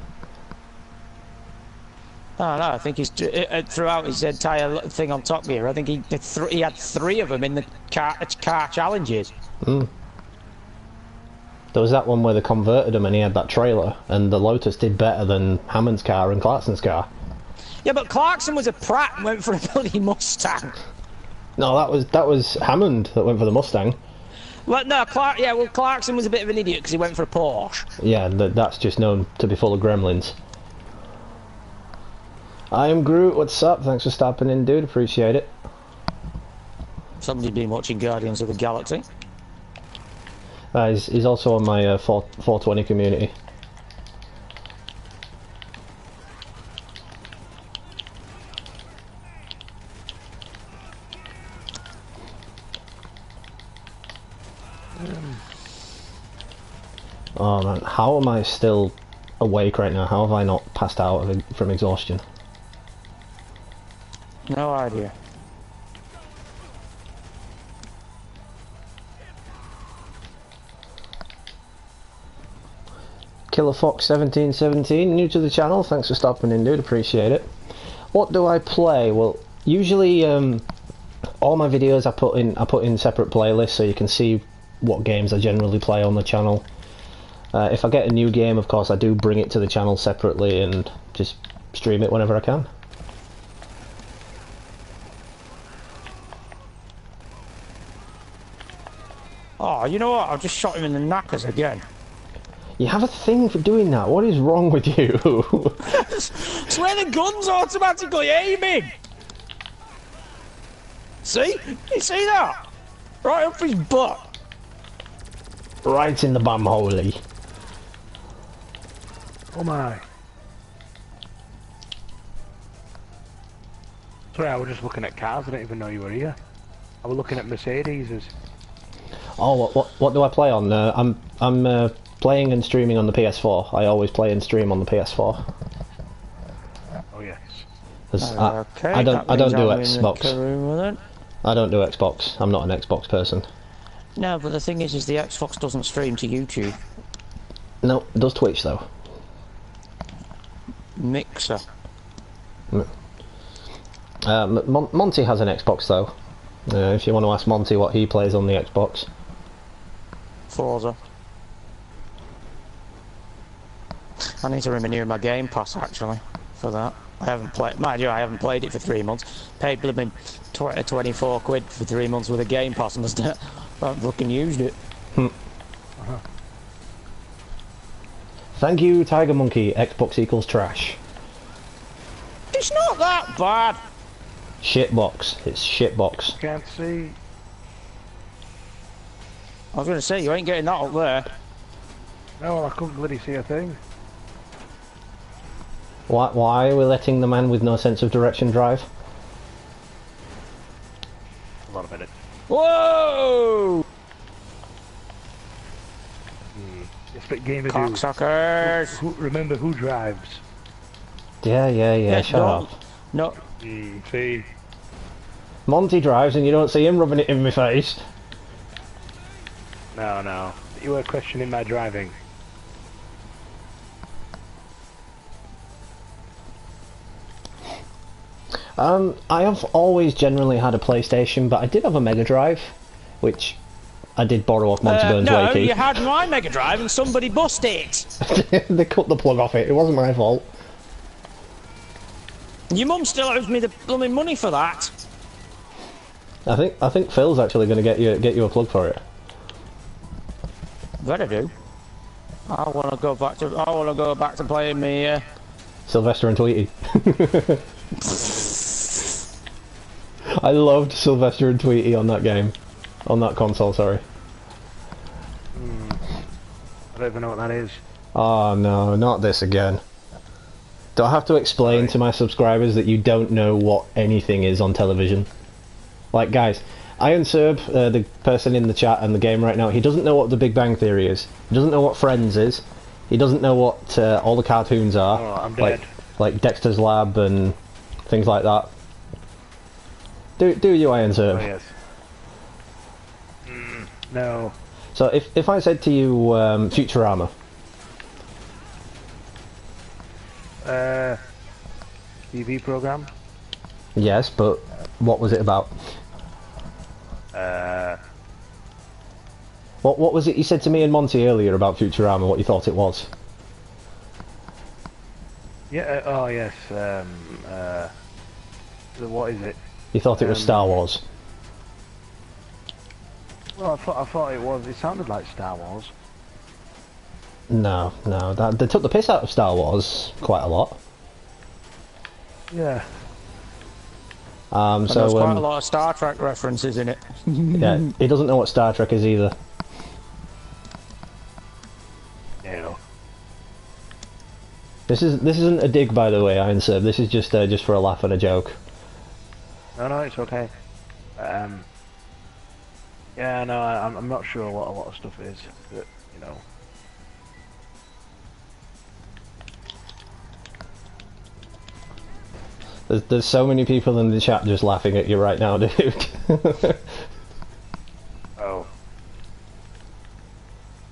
B: Oh, no, I think he's throughout his entire thing on Top Gear. I think he had 3 of them in the car challenges.
A: There was that one where they converted him and he had that trailer, and the Lotus did better than Hammond's car and Clarkson's car. Yeah,
B: but Clarkson was a prat and went for a bloody Mustang.
A: No, that was Hammond that went for the Mustang.
B: Well, no, Clarkson was a bit of an idiot because he went for a Porsche.
A: Yeah, that's just known to be full of gremlins. I am Groot, what's up? Thanks for stopping in, dude, appreciate it.
B: Somebody's been watching Guardians of the Galaxy.
A: He's also on my 420 community. Oh man, how am I still awake right now? How have I not passed out from exhaustion?
B: No idea.
A: Killer Fox 1717, new to the channel. Thanks for stopping in, dude. Appreciate it. What do I play? Well, usually all my videos I put in separate playlists so you can see what games I generally play on the channel. If I get a new game, of course, I do bring it to the channel separately and just stream it whenever I can.
B: Oh, you know what? I've just shot him in the knackers again.
A: You have a thing for doing that. What is wrong with you?
B: It's where the gun's automatically aiming. See? You see that? Right up his butt.
A: Right in the bum holy.
C: Oh my. Sorry, I was just looking at cars. I didn't even know you were here. I was looking at Mercedes.
A: Oh, what do I play on? I'm playing and streaming on the PS4. I always play and stream on the PS4.
C: Oh yes.
B: Okay,
A: I don't do Xbox.
B: Xbox.
A: I don't do Xbox. I'm not an Xbox person.
B: No, but the thing is the Xbox doesn't stream to YouTube.
A: No, it does Twitch though.
B: Mixer.
A: Monty has an Xbox though. If you want to ask Monty what he plays on the Xbox.
B: Forza. I need to renew my Game Pass actually for that. I haven't played. Mind you, I haven't played it for 3 months. Paid blooming 24 quid for 3 months with a Game Pass and I haven't fucking used it.
A: Thank you, Tiger Monkey. Xbox equals trash.
B: It's not that bad.
A: Shitbox. It's shitbox.
C: Can't see.
B: I was going to say, you ain't getting that up there.
C: No, well, I couldn't bloody see a thing.
A: Why are we letting the man with no sense of direction drive?
C: A lot of minutes.
B: Whoa!
C: It's bit game of
B: Cocksuckers!
C: Remember who drives?
A: Yeah, shut up.
B: No.
C: See?
A: Monty drives and you don't see him rubbing it in my face.
C: No. You were questioning my driving.
A: I have always generally had a PlayStation, but I did have a Mega Drive, which I did borrow off Montyburnswakey.
B: No, you had my Mega Drive and somebody bust it.
A: They cut the plug off it. It wasn't my fault.
B: Your mum still owes me the blooming money for that.
A: I think Phil's actually going to get you a plug for it.
B: Better do. I want to go back to playing me.
A: Sylvester and Tweety. I loved Sylvester and Tweety on that game, on that console. Sorry.
C: I don't even know what that is.
A: Oh no, not this again. Do I have to explain to my subscribers that you don't know what anything is on television? Like, guys, Iron Serb, the person in the chat and the game right now, he doesn't know what The Big Bang Theory is. He doesn't know what Friends is. He doesn't know what all the cartoons are.
C: Oh, I'm dead.
A: Like Dexter's Lab and things like that. Do you, Iron Serb?
C: Oh, yes. No.
A: So if I said to you Futurama.
C: TV program?
A: Yes, but what was it about? What was it you said to me and Monty earlier about Futurama, what you thought it was?
C: Yeah, oh yes, what is it?
A: You thought it was Star Wars?
C: Well, I thought it sounded like Star Wars.
A: No, they took the piss out of Star Wars quite a lot.
C: Yeah.
B: And there's quite a lot of Star Trek references in it.
A: Yeah, he doesn't know what Star Trek is either.
C: No.
A: This isn't a dig, by the way, Iron Sir. This is just for a laugh and a joke.
C: No, it's okay. Yeah, no, I'm not sure what a lot of stuff is, but you know.
A: There's so many people in the chat just laughing at you right now, dude.
C: Oh.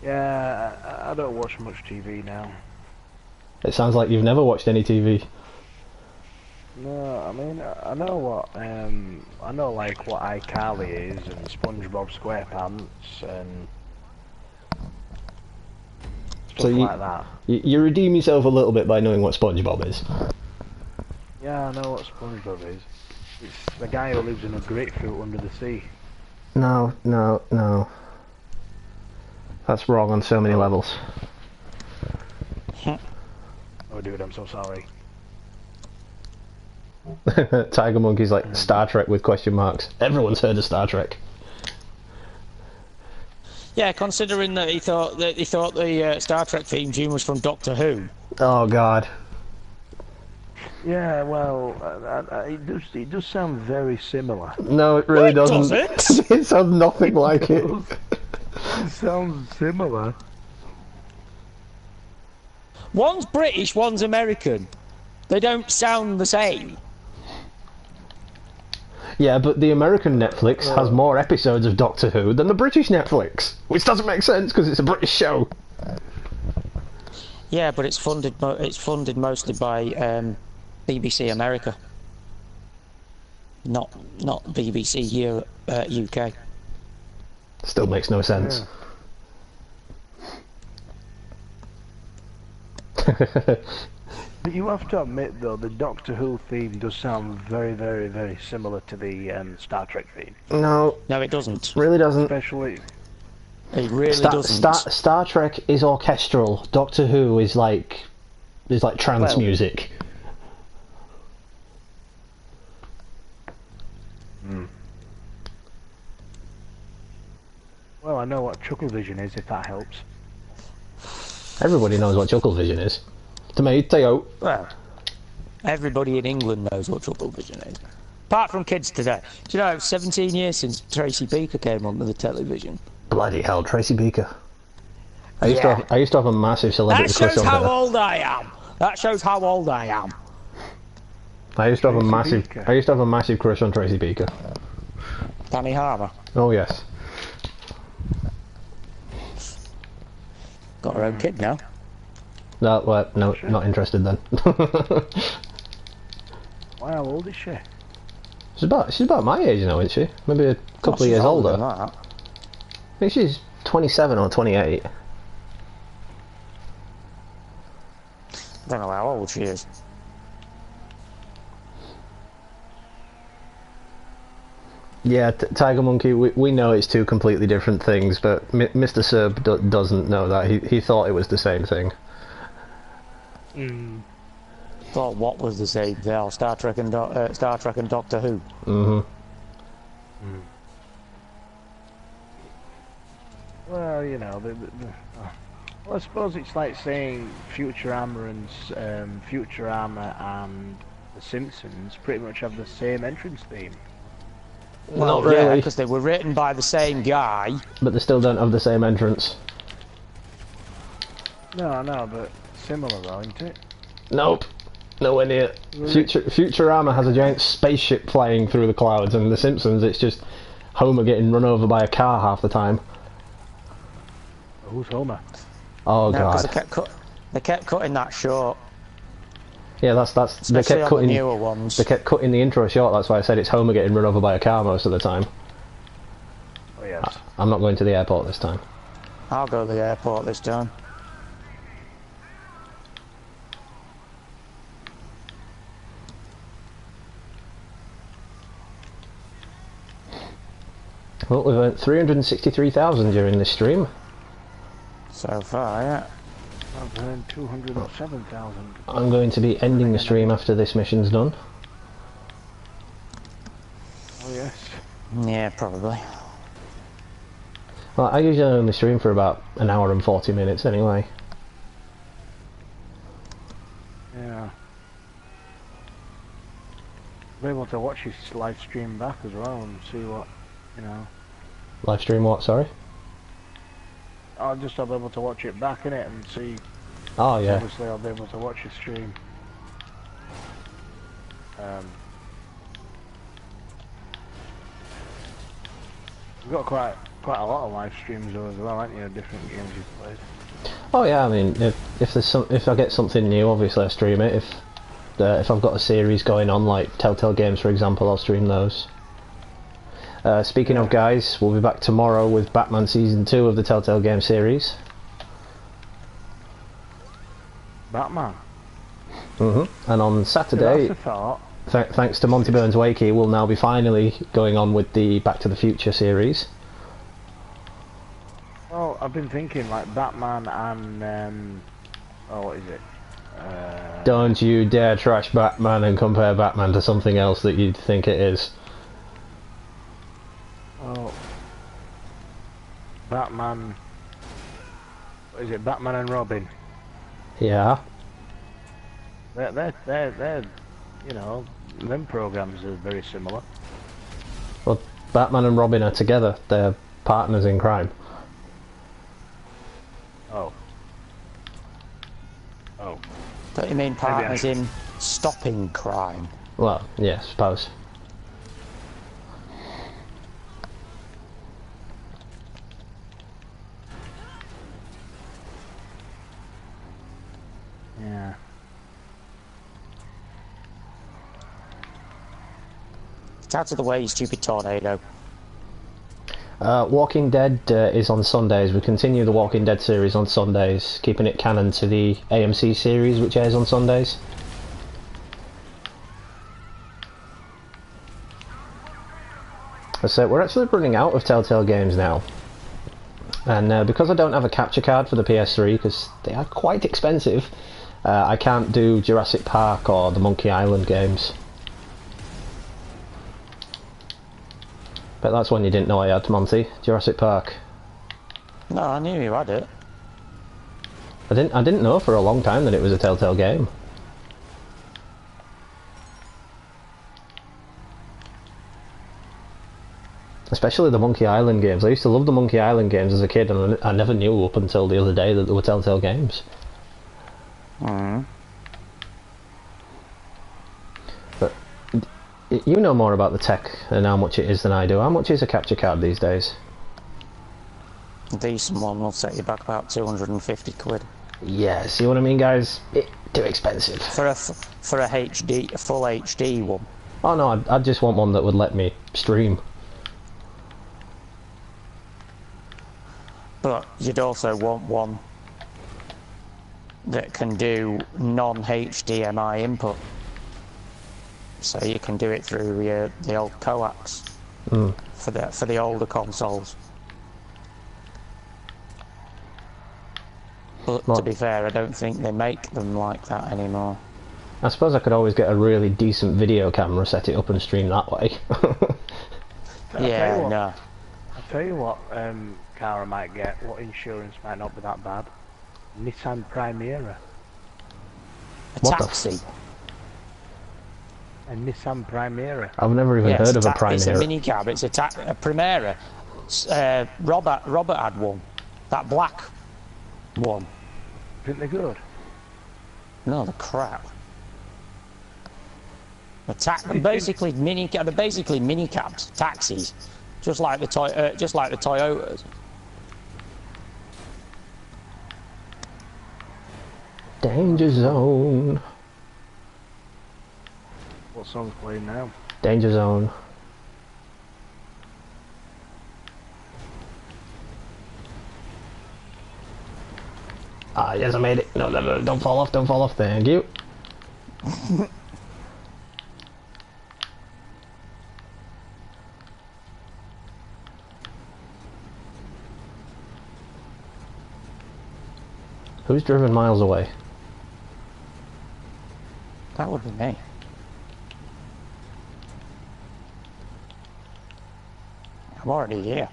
C: Yeah, I don't watch much TV now.
A: It sounds like you've never watched any TV.
C: No, I mean, I know what, I know like what iCarly is, and SpongeBob SquarePants, and stuff like that.
A: You redeem yourself a little bit by knowing what SpongeBob is.
C: Yeah, I know what SpongeBob is. It's the guy who lives in a grapefruit under the sea.
A: No. That's wrong on so many levels.
C: Oh dude, I'm so sorry.
A: Tiger Monkey's like Star Trek with question marks. Everyone's heard of Star Trek.
B: Yeah, considering that he thought the Star Trek theme tune was from Doctor Who.
A: Oh God.
C: Yeah, well, it does sound very similar.
A: No, it really doesn't.
B: Does it?
A: It sounds nothing like it.
C: It sounds similar.
B: One's British, one's American. They don't sound the same.
A: Yeah, but the American Netflix has more episodes of Doctor Who than the British Netflix, which doesn't make sense because it's a British show.
B: Yeah, but it's funded mostly by BBC America, not BBC Europe, UK.
A: Still makes no sense.
C: Yeah. But you have to admit, though, the Doctor Who theme does sound very, very, very similar to the Star Trek theme.
A: No,
B: it doesn't.
A: really doesn't.
C: Especially,
B: It really doesn't.
A: Star Trek is orchestral. Doctor Who is like trance music.
C: Well, I know what Chucklevision is, if that helps.
A: Everybody knows what Chucklevision is. Tomato.
B: Well, everybody in England knows what Chucklevision is. Apart from kids today. Do you know, it's 17 years since Tracy Beaker came onto the television.
A: Bloody hell, Tracy Beaker. I used to have a massive celebrity
B: That
A: crush
B: shows
A: on
B: how
A: her.
B: old I am. That shows how old I am.
A: I used to have a massive crush on Tracy Beaker.
B: Danny Harmer.
A: Oh yes.
B: Got her own kid now.
A: No, well, no, not interested then.
C: Wow, how old is she?
A: She's about my age now, isn't she? Maybe a couple of years older.
B: That.
A: I think she's 27 or 28.
B: I don't know how old she is.
A: Yeah, Tiger Monkey, we know it's two completely different things, but Mr. Serb doesn't know that. He thought it was the same thing.
B: Thought what was the same thing? Star Trek and Doctor Who.
C: Well, you know, well, I suppose it's like saying Futurama and The Simpsons pretty much have the same entrance theme.
B: Well,
A: Not really.
B: yeah, because they were written by the same guy.
A: But they still don't have the same entrance.
C: No, but similar though, isn't it?
A: Nope. Nowhere near. Futurama has a giant spaceship flying through the clouds, and The Simpsons, it's just Homer getting run over by a car half the time.
C: Who's Homer?
A: Oh
B: No,
A: God.
B: because they kept cutting that short.
A: Yeah, that's they
B: Especially
A: kept
B: on the
A: cutting.
B: newer ones.
A: They kept cutting the intro short. That's why I said it's Homer getting run over by a car most of the time.
C: Oh yes.
A: I'm not going to the airport this time.
B: I'll go to the airport this time.
A: Well, we've earned 363,000 during this stream.
B: So far, yeah.
C: I've earned 207,000.
A: I'm going to be ending the stream after this mission's done.
B: Yeah, probably.
A: Well, I usually only stream for about an hour and 40 minutes anyway.
C: Yeah. Be able to watch his live stream back as well and see what, you know.
A: Live stream what, sorry?
C: I'll be able to watch it back in it and see.
A: Oh yeah.
C: Obviously, I'll be able to watch his stream. You've got quite a lot of live streams though as well, haven't you? Different games you've played.
A: Oh yeah, I mean, if I get something new, obviously I stream it. If I've got a series going on, like Telltale games for example, I'll stream those. Speaking of guys, we'll be back tomorrow with Batman Season 2 of the Telltale game series.
C: Batman?
A: And on Saturday, thanks to Montyburnswakey, we'll now be finally going on with the Back to the Future series.
C: Well, I've been thinking like Batman and oh, what is it?
A: Don't you dare trash Batman and compare Batman to something else that you'd think it is.
C: Oh, Batman. What is it? Batman and Robin.
A: Yeah.
C: They're you know, them programs are very similar.
A: Well, Batman and Robin are together. They're partners in crime.
C: Oh. Oh.
B: Don't you mean partners in stopping crime?
A: Well, yeah, I suppose.
C: Yeah.
B: Get out of the way, you stupid tornado.
A: Walking Dead is on Sundays. We continue the Walking Dead series on Sundays, keeping it canon to the AMC series, which airs on Sundays. So we're actually running out of Telltale games now. And because I don't have a capture card for the PS3, because they are quite expensive, I can't do Jurassic Park or the Monkey Island games. But that's one you didn't know I had, Monty. Jurassic Park.
B: No, I knew you had it.
A: I didn't know for a long time that it was a Telltale game. Especially the Monkey Island games. I used to love the Monkey Island games as a kid, and I never knew up until the other day that they were Telltale games. But you know more about the tech and how much it is than I do. How much is a capture card these days?
B: A decent one will set you back about 250 quid.
A: Yeah, see what I mean, guys? Too expensive.
B: For a full HD one.
A: Oh no, I just want one that would let me stream.
B: But you'd also want one that can do non-HDMI input. So you can do it through the old coax for the older consoles. But to be fair, I don't think they make them like that anymore.
A: I suppose I could always get a really decent video camera, set it up and stream that way.
B: Yeah, no.
C: I'll tell you what car I might get, what insurance might not be that bad. Nissan Primera.
B: A
A: What
B: taxi.
C: A Nissan Primera.
A: I've never even heard of a Primera.
B: It's a minicab. It's a Primera. Robert had one. That black one.
C: Think they're good?
B: No, the crap. They're basically minicabs, taxis, just like the Toyotas.
A: Danger Zone.
C: What song's playing now?
A: Danger Zone. Ah, yes, I made it. No, don't fall off, don't fall off. Thank you. Who's driven miles away?
B: That would be me. I'm already here.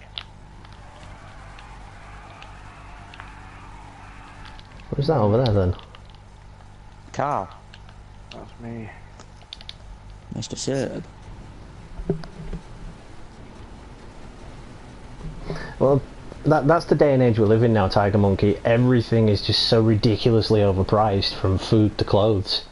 A: Who's that over there then?
B: Carl.
C: That's me.
B: Mr. Serb.
A: Well, that's the day and age we live in now, Tiger Monkey. Everything is just so ridiculously overpriced, from food to clothes.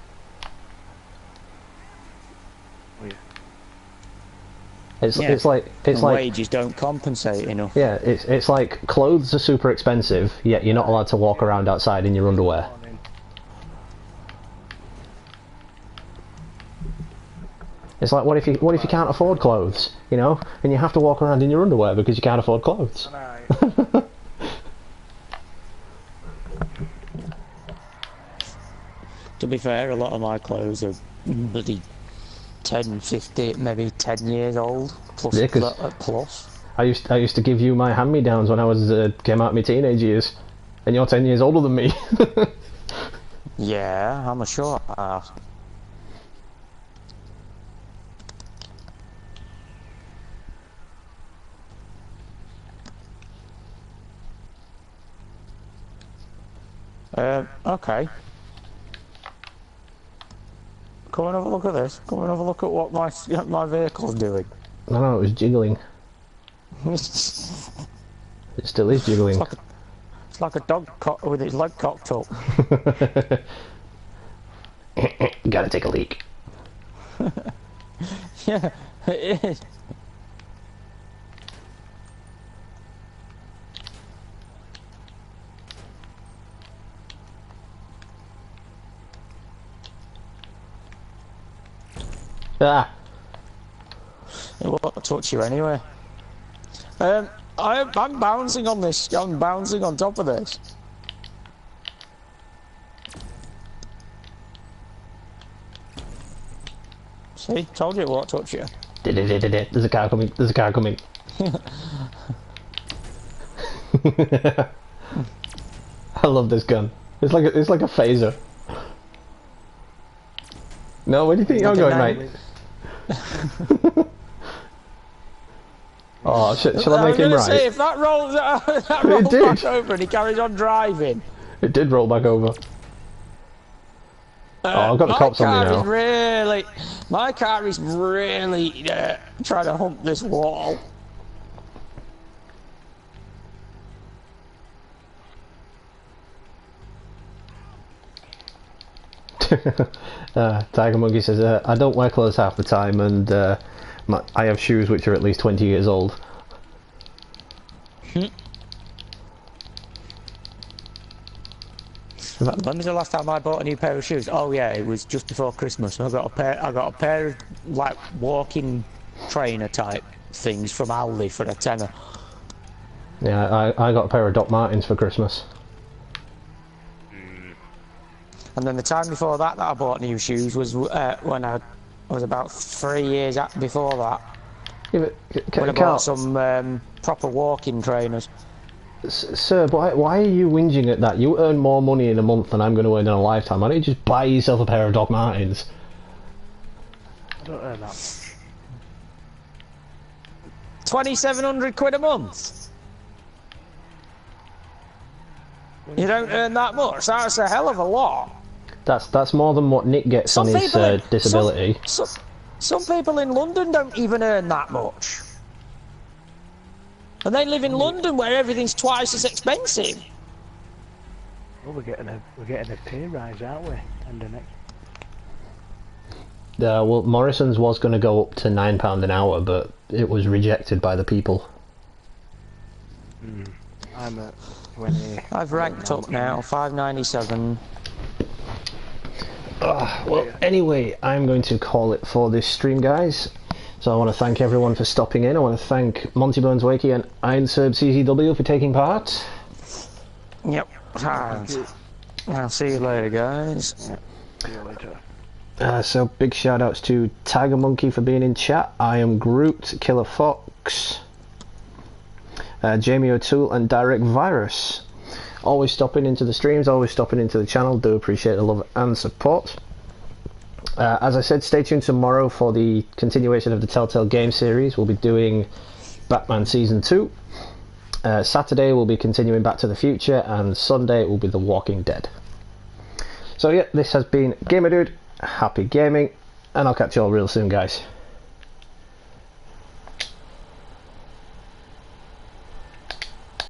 A: It's like
B: wages don't compensate enough.
A: Yeah, it's like clothes are super expensive, yet you're not allowed to walk around outside in your underwear. It's like, what if you can't afford clothes, you know, and you have to walk around in your underwear because you can't afford clothes?
B: To be fair, a lot of my clothes are bloody 10, 50, maybe 10 years old plus.
A: Yeah,
B: plus.
A: I used to give you my hand-me-downs when I was came out of my teenage years, and you're 10 years older than me.
B: Yeah, I'm a short ass. Okay. Come and have a look at this. Come and have a look at what my vehicle's doing.
A: No, it was jiggling. It still is jiggling.
B: It's like a dog with its leg cocked up.
A: Gotta take a leak.
B: Yeah, it is.
A: Ah!
B: It won't touch you anyway. I'm bouncing on this. I'm bouncing on top of this. See, told you it won't touch you.
A: There's a car coming. There's a car coming. I love this gun. It's like a phaser. No, where do you think you're going, mate? Oh, shall I make him right?
B: Say, if that rolls back over and he carries on driving.
A: It did roll back over. Oh, I've got the cops on me now.
B: My car is really trying to hump this wall.
A: Tiger Monkey says, I don't wear clothes half the time, and I have shoes which are at least 20 years old.
B: When was the last time I bought a new pair of shoes? Oh yeah, it was just before Christmas. I got a pair of like walking trainer type things from Aldi for a tenner.
A: Yeah, I got a pair of Doc Martens for Christmas.
B: And then the time before that I bought new shoes was when I was about 3 years before that.
A: Yeah, but
B: when I bought some proper walking trainers.
A: Sir, why are you whinging at that? You earn more money in a month than I'm going to earn in a lifetime. Why don't you just buy yourself a pair of Doc Martens?
C: I don't earn that much.
B: 2,700 quid a month? You don't earn that much? That's a hell of a lot.
A: That's more than what Nick gets on his disability.
B: Some people in London don't even earn that much. And they live in London where everything's twice as expensive.
C: Well, we're getting a pay rise, aren't we? And the next.
A: Well, Morrison's was going to go up to £9 an hour, but it was rejected by the people.
C: I'm at 20.
B: I've ranked up now, 597.
A: Well, anyway, I'm going to call it for this stream, guys. So I want to thank everyone for stopping in. I want to thank Montyburnswakey and Ironserb CZW for taking part.
B: Yep. I'll see you later, guys.
C: See you later.
A: So big shout outs to Tiger Monkey for being in chat. I am Groot, Killer Fox, Jamie O'Toole and Direct Virus. Always stopping into the streams, always stopping into the channel. Do appreciate the love and support. As I said, stay tuned tomorrow for the continuation of the Telltale game series. We'll be doing Batman Season 2. Saturday we'll be continuing Back to the Future, and Sunday will be The Walking Dead. So yeah, this has been Gamer Dude. Happy gaming, and I'll catch you all real soon, guys.